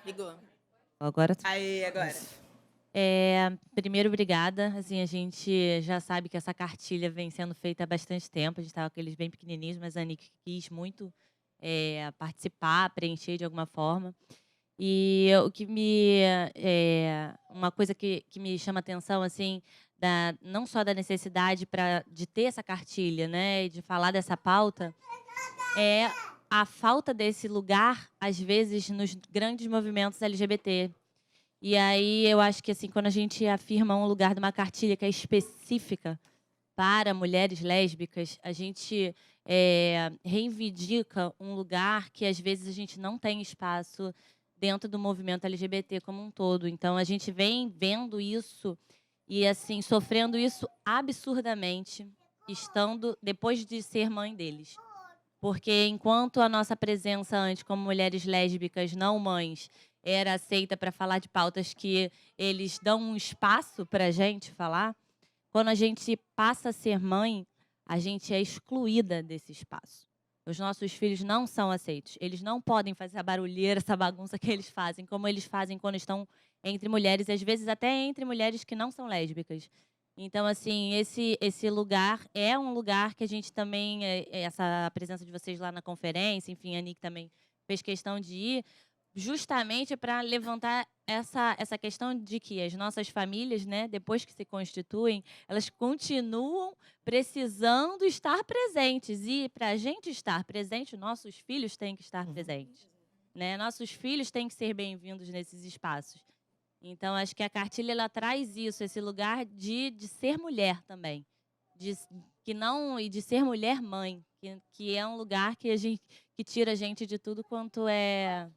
Ligou. Agora Aí, agora. primeiro, obrigada. Assim, a gente já sabe que essa cartilha vem sendo feita há bastante tempo. A gente estava com aqueles bem pequenininhos, mas a Anick quis muito participar, preencher de alguma forma. E o que uma coisa que me chama atenção, assim, não só da necessidade de ter essa cartilha, né, e de falar dessa pauta, é a falta desse lugar, às vezes, nos grandes movimentos LGBT. E aí eu acho que, assim, quando a gente afirma um lugar de uma cartilha que é específica para mulheres lésbicas, a gente reivindica um lugar que, às vezes, a gente não tem espaço dentro do movimento LGBT como um todo. Então, a gente vem vendo isso e, assim, sofrendo isso absurdamente, depois de ser mãe deles. Porque, enquanto a nossa presença antes, como mulheres lésbicas não mães, era aceita para falar de pautas que eles dão um espaço para a gente falar, quando a gente passa a ser mãe, a gente é excluída desse espaço. Os nossos filhos não são aceitos. Eles não podem fazer a barulheira, essa bagunça que eles fazem, como eles fazem quando estão entre mulheres, às vezes até entre mulheres que não são lésbicas. Então, assim, esse lugar é um lugar que a gente também, essa presença de vocês lá na conferência, enfim, a Anick também fez questão de ir, justamente para levantar essa questão de que as nossas famílias, né, depois que se constituem, elas continuam precisando estar presentes. E, para a gente estar presente, nossos filhos têm que estar presentes. Né? Nossos filhos têm que ser bem-vindos nesses espaços. Então, acho que a cartilha ela traz isso, esse lugar de ser mulher também. E de ser mulher mãe, que é um lugar que tira a gente de tudo quanto é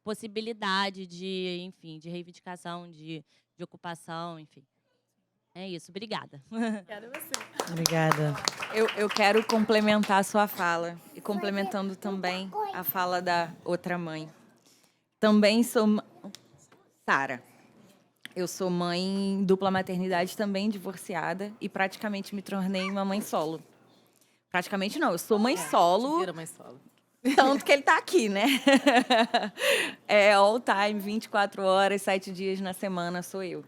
possibilidade enfim, de reivindicação, de ocupação, enfim. É isso, obrigada. Obrigada. Eu quero complementar a sua fala, e complementando também a fala da outra mãe. Também sou Sara. Eu sou mãe dupla maternidade, também divorciada, e praticamente me tornei uma mãe solo. Praticamente não, eu sou mãe solo. Vira mãe solo. Tanto que ele está aqui, né? É all time, 24 horas, 7 dias na semana sou eu.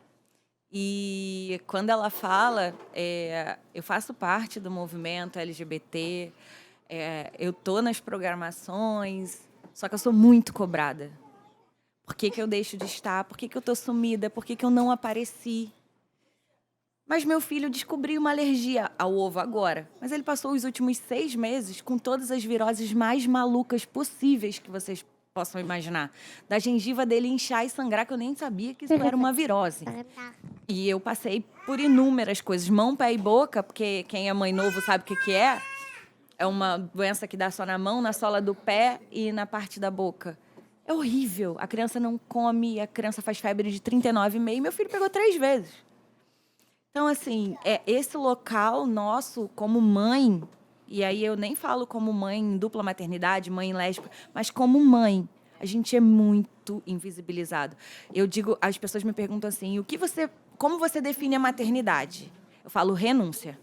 E quando ela fala, eu faço parte do movimento LGBT, eu tô nas programações, só que eu sou muito cobrada. Por que eu deixo de estar? Por que eu tô sumida? Por que eu não apareci? Mas meu filho descobriu uma alergia ao ovo agora. Mas ele passou os últimos 6 meses com todas as viroses mais malucas possíveis que vocês possam imaginar. Da gengiva dele inchar e sangrar, que eu nem sabia que isso era uma virose. E eu passei por inúmeras coisas. Mão, pé e boca, porque quem é mãe novo sabe o que é. É uma doença que dá só na mão, na sola do pé e na parte da boca. É horrível. A criança não come, a criança faz febre de 39,5. Meu filho pegou 3 vezes. Então, assim, esse local nosso, como mãe, e aí eu nem falo como mãe em dupla maternidade, mãe lésbica, mas como mãe, a gente é muito invisibilizado. Eu digo, as pessoas me perguntam assim, como você define a maternidade? Eu falo renúncia.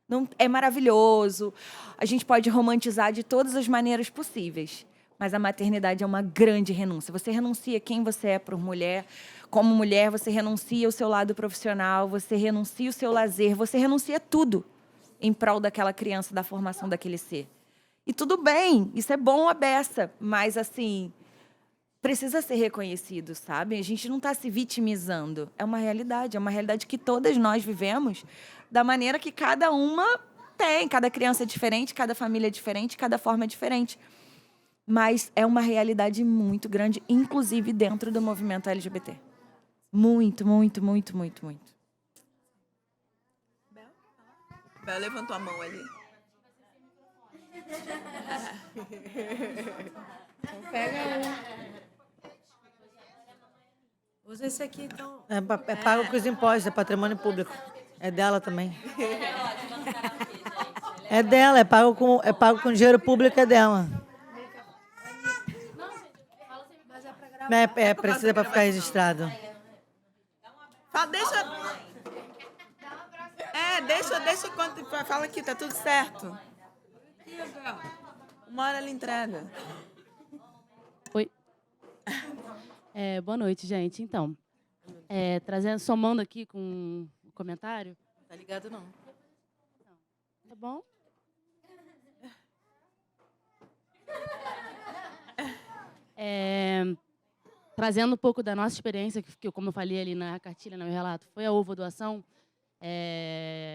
Não, é maravilhoso, a gente pode romantizar de todas as maneiras possíveis, mas a maternidade é uma grande renúncia. Você renuncia quem você é por mulher. Como mulher, você renuncia o seu lado profissional, você renuncia o seu lazer, você renuncia tudo em prol daquela criança, da formação daquele ser. E tudo bem, isso é bom a beça, mas, assim, precisa ser reconhecido, sabe? A gente não está se vitimizando. É uma realidade que todas nós vivemos da maneira que cada uma tem. Cada criança é diferente, cada família é diferente, cada forma é diferente. Mas é uma realidade muito grande, inclusive dentro do movimento LGBT. Muito, muito, muito, muito, muito. Bel levantou a mão ali. Então pega Usa esse aqui, então. É pago com os impostos, é patrimônio público. É dela também. É dela, é pago com dinheiro público, é dela. Precisa para ficar registrado. Deixa quando fala aqui, tá tudo certo. Uma hora ela entrega. Oi. Boa noite, gente. Então, somando aqui com o comentário. Tá ligado, não? Tá bom? Trazendo um pouco da nossa experiência, que como eu falei ali na cartilha, no meu relato, foi a ovodoação.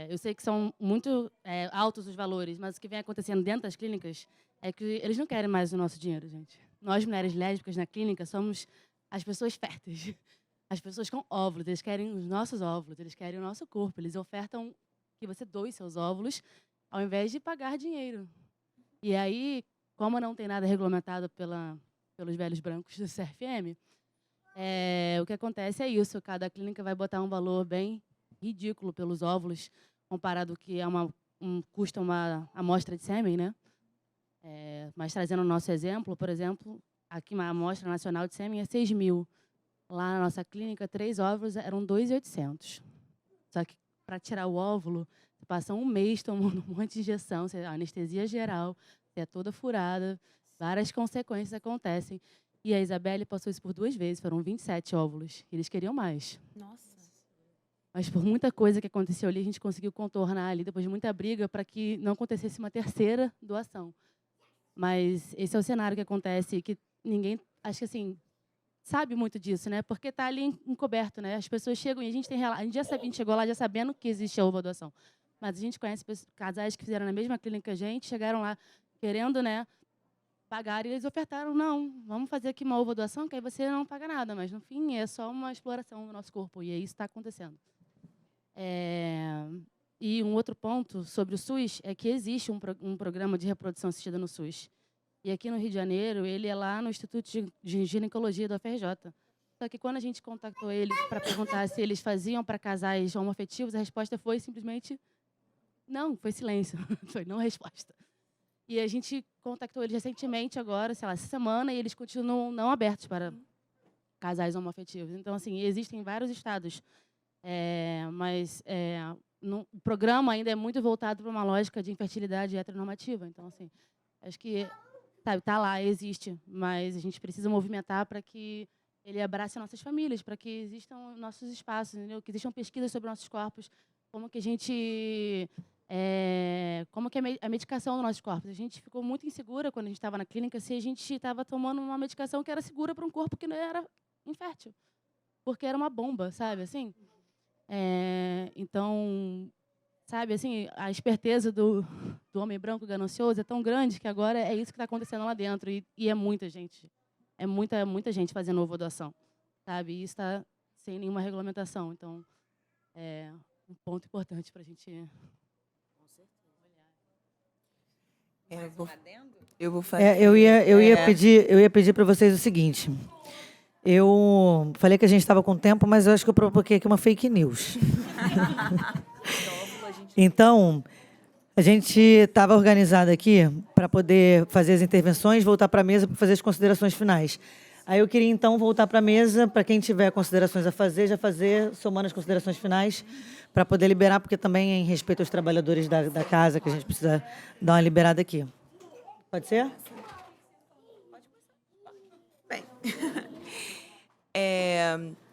Eu sei que são muito altos os valores, mas o que vem acontecendo dentro das clínicas é que eles não querem mais o nosso dinheiro, gente. Nós, mulheres lésbicas na clínica, somos as pessoas férteis. As pessoas com óvulos, eles querem os nossos óvulos, eles querem o nosso corpo. Eles ofertam que você doe seus óvulos ao invés de pagar dinheiro. E aí, como não tem nada regulamentado pelos velhos brancos do CRFM, o que acontece é isso. Cada clínica vai botar um valor bem ridículo pelos óvulos, comparado que custa uma amostra de sêmen, né? Mas trazendo o nosso exemplo, por exemplo, aqui uma amostra nacional de sêmen é 6 mil. Lá na nossa clínica, 3 óvulos eram 2.800. Só que para tirar o óvulo, você passa um mês tomando um monte de injeção, anestesia geral, você é toda furada, várias consequências acontecem. E a Isabelle passou isso por 2 vezes, foram 27 óvulos. Eles queriam mais. Nossa. Mas por muita coisa que aconteceu ali, a gente conseguiu contornar ali, depois de muita briga, para que não acontecesse uma terceira doação. Mas esse é o cenário que acontece, que ninguém, acho que assim, sabe muito disso, né? Porque está ali encoberto, né? As pessoas chegam e a gente chegou lá já sabendo que existe a ovodoação. Mas a gente conhece casais que fizeram na mesma clínica que a gente, chegaram lá querendo, né, pagaram e eles ofertaram, não, vamos fazer aqui uma ovodoação, que aí você não paga nada, mas no fim é só uma exploração do nosso corpo, e é isso que está acontecendo. E um outro ponto sobre o SUS é que existe um programa de reprodução assistida no SUS. E aqui no Rio de Janeiro, ele é lá no Instituto de Ginecologia da UFRJ. Só que quando a gente contactou eles para perguntar se eles faziam para casais homoafetivos, a resposta foi simplesmente não, foi silêncio, foi não resposta. E a gente contactou eles recentemente agora, sei lá, essa semana, e eles continuam não abertos para casais homoafetivos. Então, assim, existem vários estados, mas o programa ainda é muito voltado para uma lógica de infertilidade heteronormativa. Então, assim, acho que tá lá, existe, mas a gente precisa movimentar para que ele abrace nossas famílias, para que existam nossos espaços, entendeu? Que existam pesquisas sobre nossos corpos, como que a gente... como que é a medicação dos nossos corpos. A gente ficou muito insegura quando a gente estava na clínica se a gente estava tomando uma medicação que era segura para um corpo que não era infértil, porque era uma bomba, sabe, assim? Então, sabe, assim, a esperteza do homem branco ganancioso é tão grande que agora é isso que está acontecendo lá dentro, e é muita gente. É muita gente fazendo ovodoação, sabe? E isso está sem nenhuma regulamentação. Então, é um ponto importante para a gente... Eu vou fazer. Eu ia pedir para vocês o seguinte. Eu falei que a gente estava com tempo, mas eu acho que eu provoquei aqui uma fake news. Então, a gente estava organizado aqui para poder fazer as intervenções, voltar para a mesa para fazer as considerações finais. Aí eu queria, então, voltar para a mesa, para quem tiver considerações a fazer, já fazer, somando as considerações finais, para poder liberar, porque também é em respeito aos trabalhadores da casa, que a gente precisa dar uma liberada aqui. Pode ser? Bem,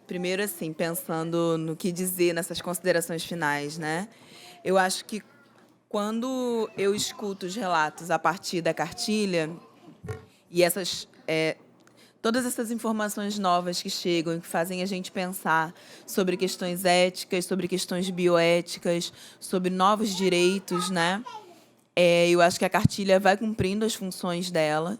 primeiro, assim, pensando no que dizer nessas considerações finais, né? Eu acho que quando eu escuto os relatos a partir da cartilha e todas essas informações novas que chegam e que fazem a gente pensar sobre questões éticas, sobre questões bioéticas, sobre novos direitos, né? Eu acho que a cartilha vai cumprindo as funções dela.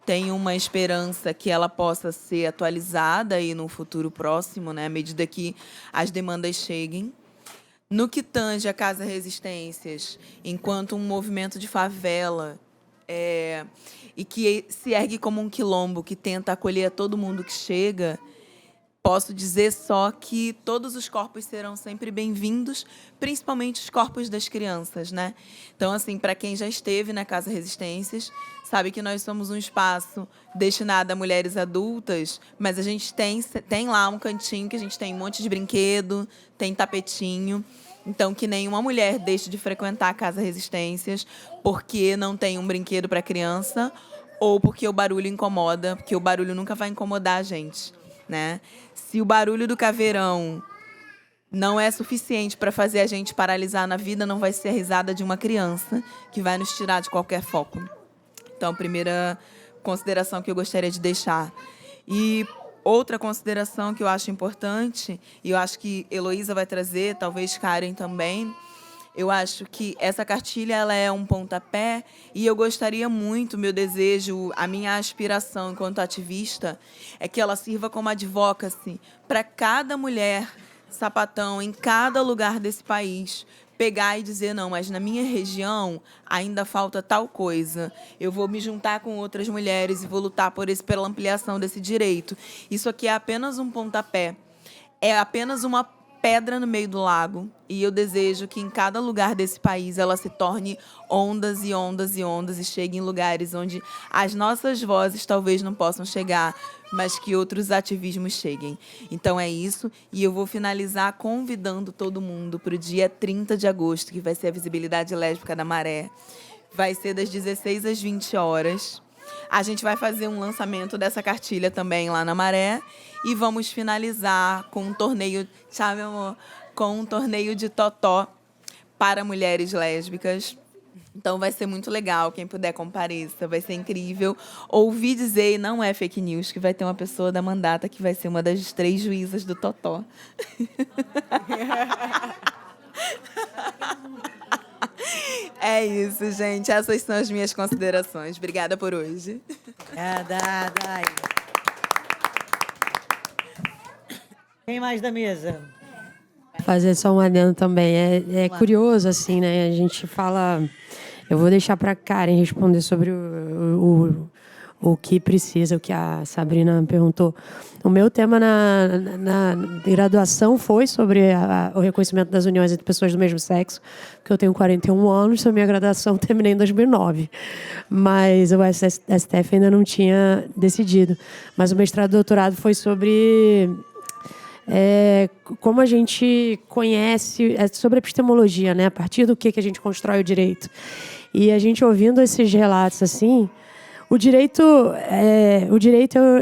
Tenho uma esperança que ela possa ser atualizada aí no futuro próximo, né, à medida que as demandas cheguem. No que tange a Casa Resistências, enquanto um movimento de favela, e que se ergue como um quilombo que tenta acolher a todo mundo que chega, posso dizer só que todos os corpos serão sempre bem-vindos, principalmente os corpos das crianças, né? Então, assim, para quem já esteve na Casa Resistências, sabe que nós somos um espaço destinado a mulheres adultas, mas a gente tem lá um cantinho que a gente tem um monte de brinquedo, tem tapetinho. Então, que nenhuma mulher deixe de frequentar a Casa Resistências porque não tem um brinquedo para criança ou porque o barulho incomoda, porque o barulho nunca vai incomodar a gente, né? Se o barulho do caveirão não é suficiente para fazer a gente paralisar na vida, não vai ser a risada de uma criança que vai nos tirar de qualquer foco. Então, primeira consideração que eu gostaria de deixar. E outra consideração que eu acho importante, e eu acho que Heloísa vai trazer, talvez Karen também, eu acho que essa cartilha ela é um pontapé e eu gostaria muito, meu desejo, a minha aspiração enquanto ativista, é que ela sirva como advocacy para cada mulher sapatão em cada lugar desse país, pegar e dizer, não, mas na minha região ainda falta tal coisa. Eu vou me juntar com outras mulheres e vou lutar pela ampliação desse direito. Isso aqui é apenas um pontapé. É apenas uma pedra no meio do lago. E eu desejo que em cada lugar desse país ela se torne ondas e ondas e ondas e chegue em lugares onde as nossas vozes talvez não possam chegar, mas que outros ativismos cheguem. Então é isso. E eu vou finalizar convidando todo mundo para o dia 30 de agosto, que vai ser a Visibilidade Lésbica da Maré. Vai ser das 16 às 20 horas. A gente vai fazer um lançamento dessa cartilha também lá na Maré. E vamos finalizar com um torneio, sabe, amor? Com um torneio de totó para mulheres lésbicas. Então vai ser muito legal, quem puder compareça, vai ser incrível. Ouvi dizer, e não é fake news, que vai ter uma pessoa da Mandata que vai ser uma das 3 juízas do totó. É isso, gente. Essas são as minhas considerações. Obrigada por hoje. Dai. Quem mais da mesa? Fazer só um adendo também. É curioso, assim, né? A gente fala... Eu vou deixar para a Karen responder sobre o que precisa, o que a Sabrina perguntou. O meu tema na graduação foi sobre o reconhecimento das uniões entre pessoas do mesmo sexo, porque eu tenho 41 anos, a minha graduação terminei em 2009. Mas o STF ainda não tinha decidido. Mas o mestrado e doutorado foi sobre... como a gente conhece, sobre epistemologia, né? A partir do que a gente constrói o direito. E a gente ouvindo esses relatos assim, o direito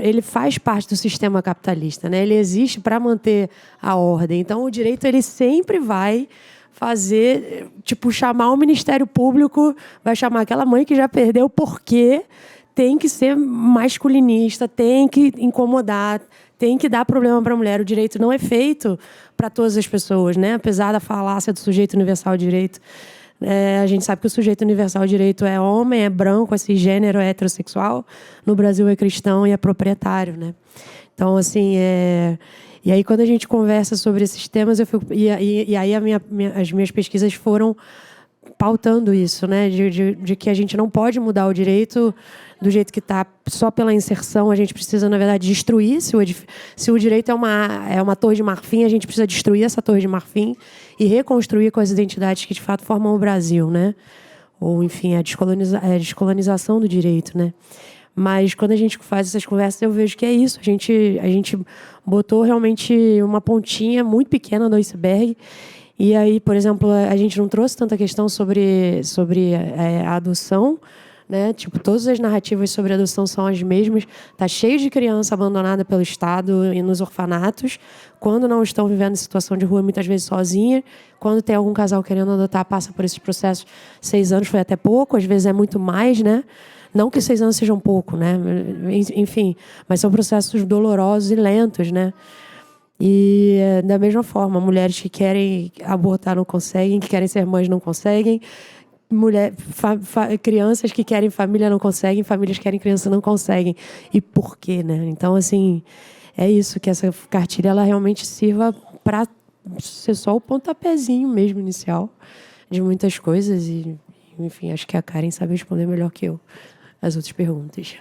ele faz parte do sistema capitalista, né? Ele existe para manter a ordem. Então o direito ele sempre vai fazer, tipo, chamar o Ministério Público, vai chamar aquela mãe que já perdeu porque tem que ser masculinista, tem que incomodar, tem que dar problema para a mulher. O direito não é feito para todas as pessoas, né? Apesar da falácia do sujeito universal de direito. A gente sabe que o sujeito universal de direito é homem, é branco, é cisgênero, é heterossexual. No Brasil é cristão e é proprietário, né? Então, assim, E aí, quando a gente conversa sobre esses temas, eu fico... E aí as minhas pesquisas foram pautando isso, né? De que a gente não pode mudar o direito do jeito que está, só pela inserção. A gente precisa, na verdade, destruir. Se o direito é uma torre de marfim, a gente precisa destruir essa torre de marfim e reconstruir com as identidades que, de fato, formam o Brasil, né? Ou, enfim, a descolonização do direito, né? Mas, quando a gente faz essas conversas, eu vejo que é isso. A gente botou realmente uma pontinha muito pequena do iceberg. E aí, por exemplo, a gente não trouxe tanta questão sobre a adoção, né? Tipo, todas as narrativas sobre adoção são as mesmas. Está cheio de criança abandonada pelo Estado e nos orfanatos, quando não estão vivendo em situação de rua, muitas vezes sozinha. Quando tem algum casal querendo adotar, passa por esses processos. 6 anos foi até pouco, às vezes é muito mais, né? Não que 6 anos sejam pouco, né? Enfim, mas são processos dolorosos e lentos, né? E, da mesma forma, mulheres que querem abortar não conseguem, que querem ser mães não conseguem, crianças que querem família não conseguem, famílias que querem criança não conseguem. E por quê, né? Então, assim, é isso, que essa cartilha ela realmente sirva para ser só o pontapézinho mesmo inicial de muitas coisas. E, enfim, acho que a Karen sabe responder melhor que eu as outras perguntas.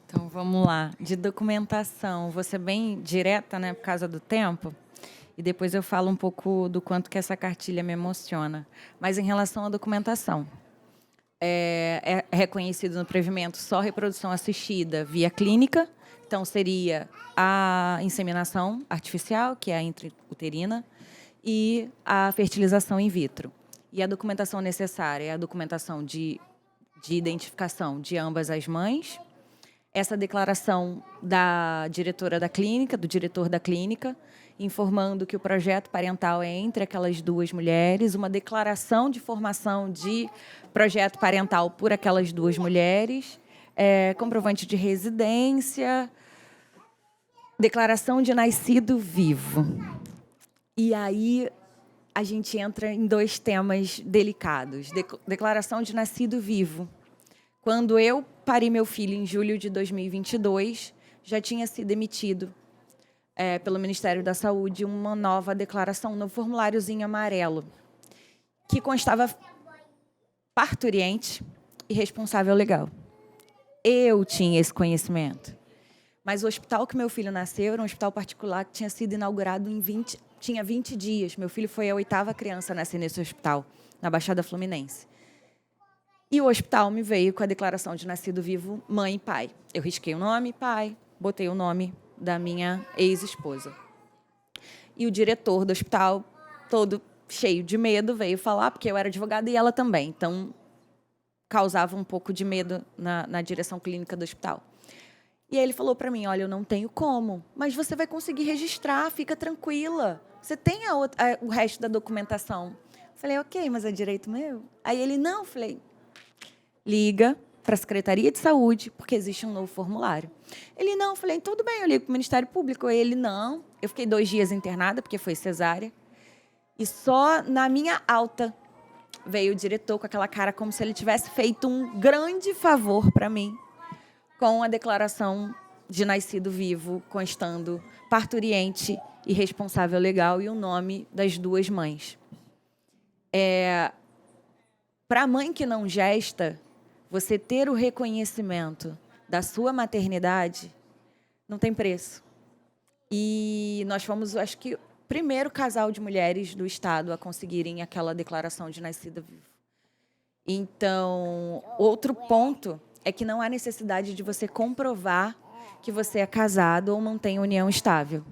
Então, vamos lá. De documentação, vou ser bem direta, né, por causa do tempo, e depois eu falo um pouco do quanto que essa cartilha me emociona. Mas, em relação à documentação, é reconhecido no provimento só reprodução assistida via clínica, então seria a inseminação artificial, que é a intrauterina, e a fertilização in vitro. E a documentação necessária é a documentação de identificação de ambas as mães, essa declaração da diretora da clínica, do diretor da clínica, informando que o projeto parental é entre aquelas duas mulheres, uma declaração de formação de projeto parental por aquelas duas mulheres, comprovante de residência, declaração de nascido vivo. E aí a gente entra em 2 temas delicados. Declaração de nascido vivo. Quando eu parei meu filho em julho de 2022, já tinha sido emitido pelo Ministério da Saúde uma nova declaração, no formuláriozinho amarelo, que constava parturiente e responsável legal. Eu tinha esse conhecimento. Mas o hospital que meu filho nasceu era um hospital particular que tinha sido inaugurado tinha 20 dias. Meu filho foi a 8ª criança a nascer nesse hospital, na Baixada Fluminense. E o hospital me veio com a declaração de nascido vivo, mãe e pai. Eu risquei o nome, pai, botei o nome da minha ex-esposa. E o diretor do hospital, todo cheio de medo, veio falar, porque eu era advogada e ela também. Então, causava um pouco de medo na direção clínica do hospital. E aí ele falou para mim, olha, eu não tenho como, mas você vai conseguir registrar, fica tranquila. Você tem o resto da documentação. Falei, ok, mas é direito meu? Aí ele, não, falei, liga para a Secretaria de Saúde, porque existe um novo formulário. Ele, não, falei, tudo bem, eu ligo para o Ministério Público. Ele, não. Eu fiquei 2 dias internada, porque foi cesárea. E só na minha alta veio o diretor com aquela cara como se ele tivesse feito um grande favor para mim, com a declaração de nascido vivo, constando parturiente e responsável legal e o nome das duas mães. Para a mãe que não gesta, você ter o reconhecimento da sua maternidade não tem preço. E nós fomos, acho que, o primeiro casal de mulheres do Estado a conseguirem aquela declaração de nascida vivo. Então, outro ponto é que não há necessidade de você comprovar que você é casado ou mantém união estável.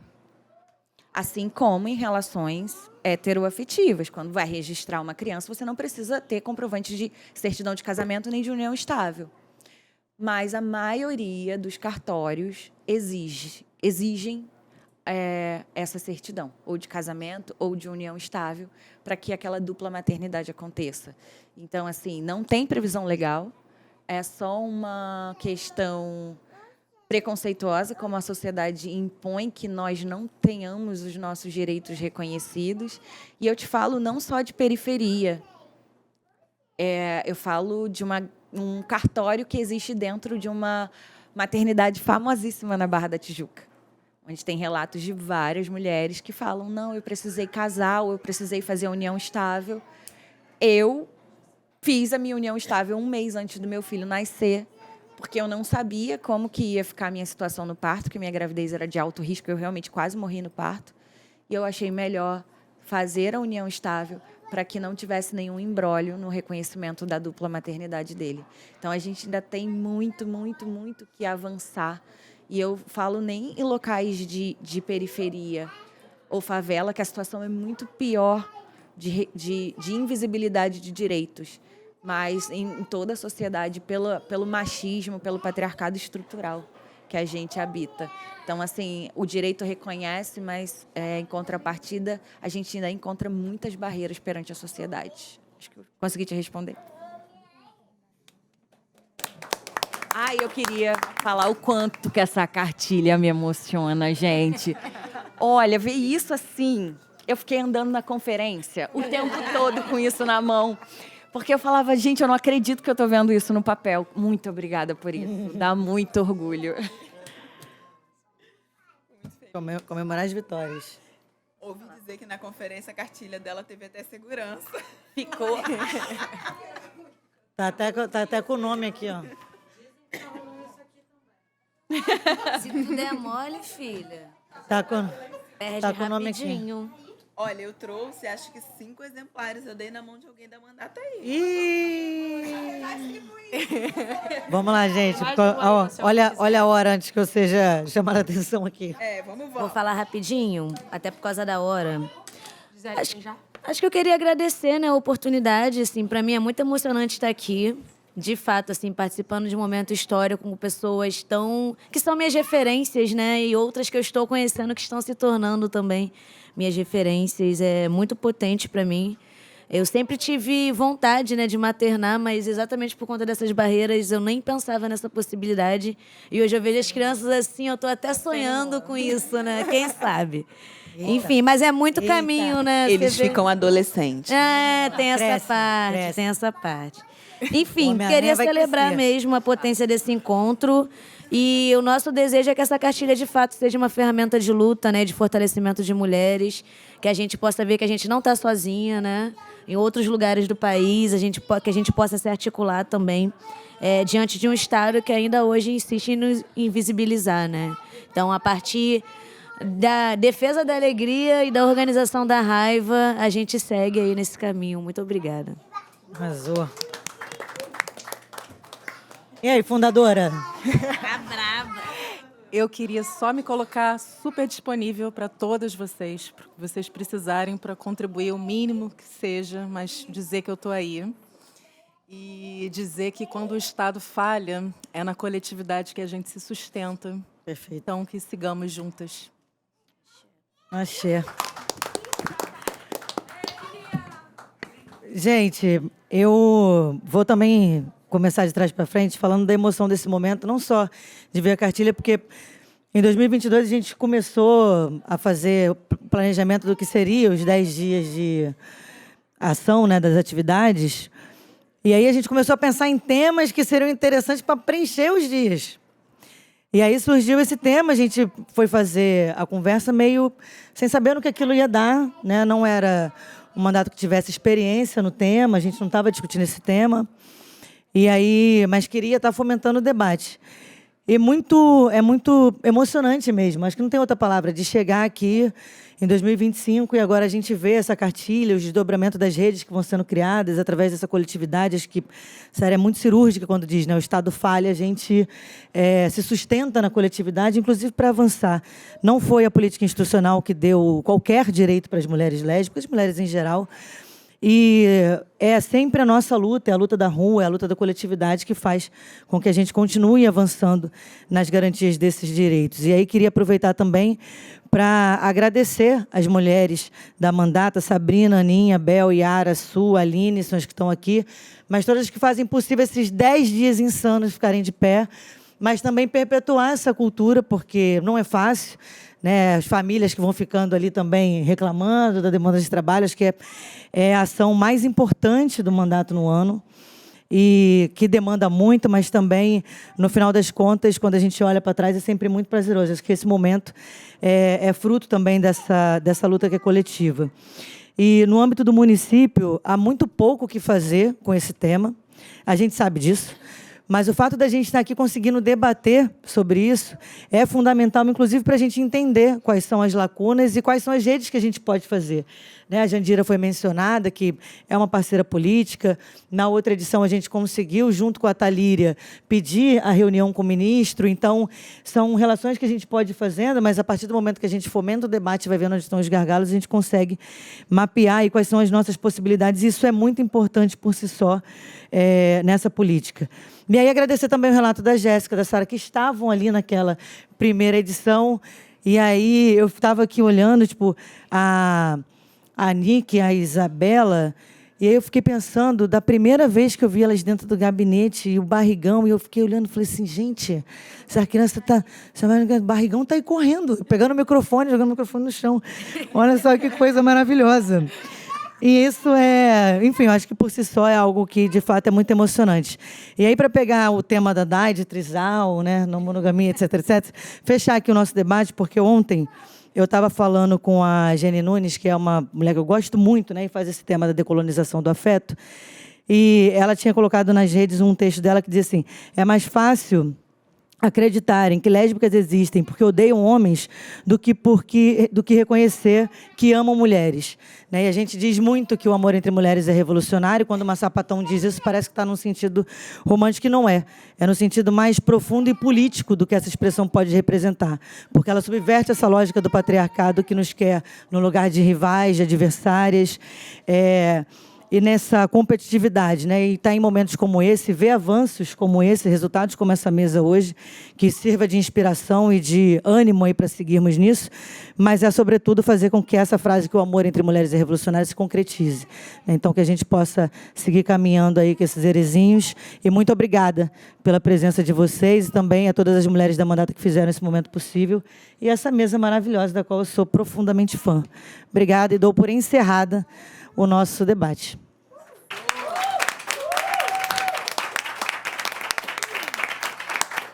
Assim como em relações heteroafetivas. Quando vai registrar uma criança, você não precisa ter comprovante de certidão de casamento nem de união estável. Mas a maioria dos cartórios exigem essa certidão, ou de casamento ou de união estável, para que aquela dupla maternidade aconteça. Então, assim, não tem previsão legal, é só uma questão preconceituosa, como a sociedade impõe que nós não tenhamos os nossos direitos reconhecidos. E eu te falo não só de periferia, eu falo de um cartório que existe dentro de uma maternidade famosíssima na Barra da Tijuca, onde tem relatos de várias mulheres que falam, não, eu precisei casar, ou eu precisei fazer a união estável. Eu fiz a minha união estável 1 mês antes do meu filho nascer, porque eu não sabia como que ia ficar a minha situação no parto, porque minha gravidez era de alto risco, eu realmente quase morri no parto. E eu achei melhor fazer a união estável para que não tivesse nenhum imbróglio no reconhecimento da dupla maternidade dele. Então, a gente ainda tem muito, muito, muito que avançar. E eu falo nem em locais de periferia ou favela, que a situação é muito pior de invisibilidade de direitos, mas em toda a sociedade, pelo machismo, pelo patriarcado estrutural que a gente habita. Então, assim, o direito reconhece, mas, em contrapartida, a gente ainda encontra muitas barreiras perante a sociedade. Acho que eu consegui te responder. Eu queria falar o quanto que essa cartilha me emociona, gente. Olha, ver isso assim... Eu fiquei andando na conferência o tempo todo com isso na mão. Porque eu falava, gente, eu não acredito que eu estou vendo isso no papel. Muito obrigada por isso. Dá muito orgulho. Comemorar as vitórias. Ouvi dizer que na conferência a cartilha dela teve até segurança. Ficou. Tá até com o nome aqui, ó. Se tu der mole, filha. Tá com o nome aqui. Rapidinho. Olha, eu trouxe, acho que 5 exemplares. Eu dei na mão de alguém da mandata aí. Vamos lá, gente. Olha a hora antes que eu seja chamada a atenção aqui. Vamos. Vou falar rapidinho, até por causa da hora. Acho que eu queria agradecer, né, a oportunidade. Assim, para mim é muito emocionante estar aqui. De fato, assim, participando de um momento histórico com pessoas que são minhas referências, né? E outras que eu estou conhecendo que estão se tornando também minhas referências. É muito potente para mim. Eu sempre tive vontade, né, de maternar, mas exatamente por conta dessas barreiras eu nem pensava nessa possibilidade. E hoje eu vejo as crianças assim, eu estou até sonhando com isso, né? Quem sabe? Enfim, mas é muito caminho, né? Eles ficam adolescentes. Tem essa parte. Enfim, queria celebrar mesmo a potência desse encontro. E o nosso desejo é que essa cartilha, de fato, seja uma ferramenta de luta, né, de fortalecimento de mulheres, que a gente possa ver que a gente não está sozinha, né? Em outros lugares do país, que a gente possa se articular também diante de um Estado que ainda hoje insiste em nos invisibilizar, né? Então, a partir da defesa da alegria e da organização da raiva, a gente segue aí nesse caminho. Muito obrigada. Arrasou. E aí, fundadora? Tá brava. Eu queria só me colocar super disponível para todas vocês, para que vocês precisarem para contribuir o mínimo que seja, mas dizer que eu estou aí. E dizer que quando o Estado falha, é na coletividade que a gente se sustenta. Perfeito. Então, que sigamos juntas. Axé. Gente, eu vou também começar de trás para frente falando da emoção desse momento, não só de ver a cartilha, porque em 2022 a gente começou a fazer o planejamento do que seria os 10 dias de ação, né, das atividades. E aí a gente começou a pensar em temas que seriam interessantes para preencher os dias. E aí surgiu esse tema, a gente foi fazer a conversa meio sem saber no que aquilo ia dar, né? Não era um mandato que tivesse experiência no tema, a gente não estava discutindo esse tema. E aí, mas queria estar fomentando o debate. E é muito emocionante mesmo, acho que não tem outra palavra, de chegar aqui em 2025 e agora a gente vê essa cartilha, o desdobramento das redes que vão sendo criadas através dessa coletividade. Acho que essa área é muito cirúrgica quando diz, né, o Estado falha, a gente se sustenta na coletividade, inclusive para avançar. Não foi a política institucional que deu qualquer direito para as mulheres lésbicas, as mulheres em geral. E é sempre a nossa luta, é a luta da rua, é a luta da coletividade que faz com que a gente continue avançando nas garantias desses direitos. E aí queria aproveitar também para agradecer as mulheres da mandata, Sabrina, Aninha, Bel, Yara, Su, Aline, são as que estão aqui, mas todas que fazem possível esses 10 dias insanos ficarem de pé, mas também perpetuar essa cultura, porque não é fácil, né? As famílias que vão ficando ali também reclamando da demanda de trabalho, acho que é a ação mais importante do mandato no ano e que demanda muito, mas também, no final das contas, quando a gente olha para trás, é sempre muito prazeroso. Acho que esse momento é fruto também dessa luta que é coletiva. E, no âmbito do município, há muito pouco o que fazer com esse tema, a gente sabe disso. Mas o fato da gente estar aqui conseguindo debater sobre isso é fundamental, inclusive, para a gente entender quais são as lacunas e quais são as redes que a gente pode fazer. Né? A Jandira foi mencionada, que é uma parceira política. Na outra edição, a gente conseguiu, junto com a Talíria, pedir a reunião com o ministro. Então, são relações que a gente pode ir fazendo, mas, a partir do momento que a gente fomenta o debate e vai vendo onde estão os gargalos, a gente consegue mapear aí quais são as nossas possibilidades. Isso é muito importante por si só nessa política. E aí agradecer também o relato da Jéssica, da Sara, que estavam ali naquela primeira edição. E aí eu estava aqui olhando, tipo, a Nick, a Isabela, e aí eu fiquei pensando, da primeira vez que eu vi elas dentro do gabinete, e o barrigão, e eu fiquei olhando e falei assim, gente, essa criança está... O barrigão está aí correndo, pegando o microfone, jogando o microfone no chão. Olha só que coisa maravilhosa. E isso enfim, eu acho que por si só é algo que, de fato, é muito emocionante. E aí, para pegar o tema da DAID, trisal, né, não monogamia, etc., etc., fechar aqui o nosso debate, porque ontem eu estava falando com a Jenny Nunes, que é uma mulher que eu gosto muito, né, e faz esse tema da decolonização do afeto, e ela tinha colocado nas redes um texto dela que dizia assim, é mais fácil acreditarem que lésbicas existem porque odeiam homens do que reconhecer que amam mulheres. Né? E a gente diz muito que o amor entre mulheres é revolucionário. Quando uma sapatão diz isso, parece que está num sentido romântico, e não é. É no sentido mais profundo e político do que essa expressão pode representar. Porque ela subverte essa lógica do patriarcado que nos quer no lugar de rivais, de adversárias, e nessa competitividade, né? E estar em momentos como esse, ver avanços como esse, resultados como essa mesa hoje, que sirva de inspiração e de ânimo aí para seguirmos nisso, mas é, sobretudo, fazer com que essa frase que o amor entre mulheres é revolucionário se concretize. Então, que a gente possa seguir caminhando aí com esses heresinhos. E muito obrigada pela presença de vocês e também a todas as mulheres da mandata que fizeram esse momento possível e essa mesa maravilhosa, da qual eu sou profundamente fã. Obrigada e dou por encerrada o nosso debate.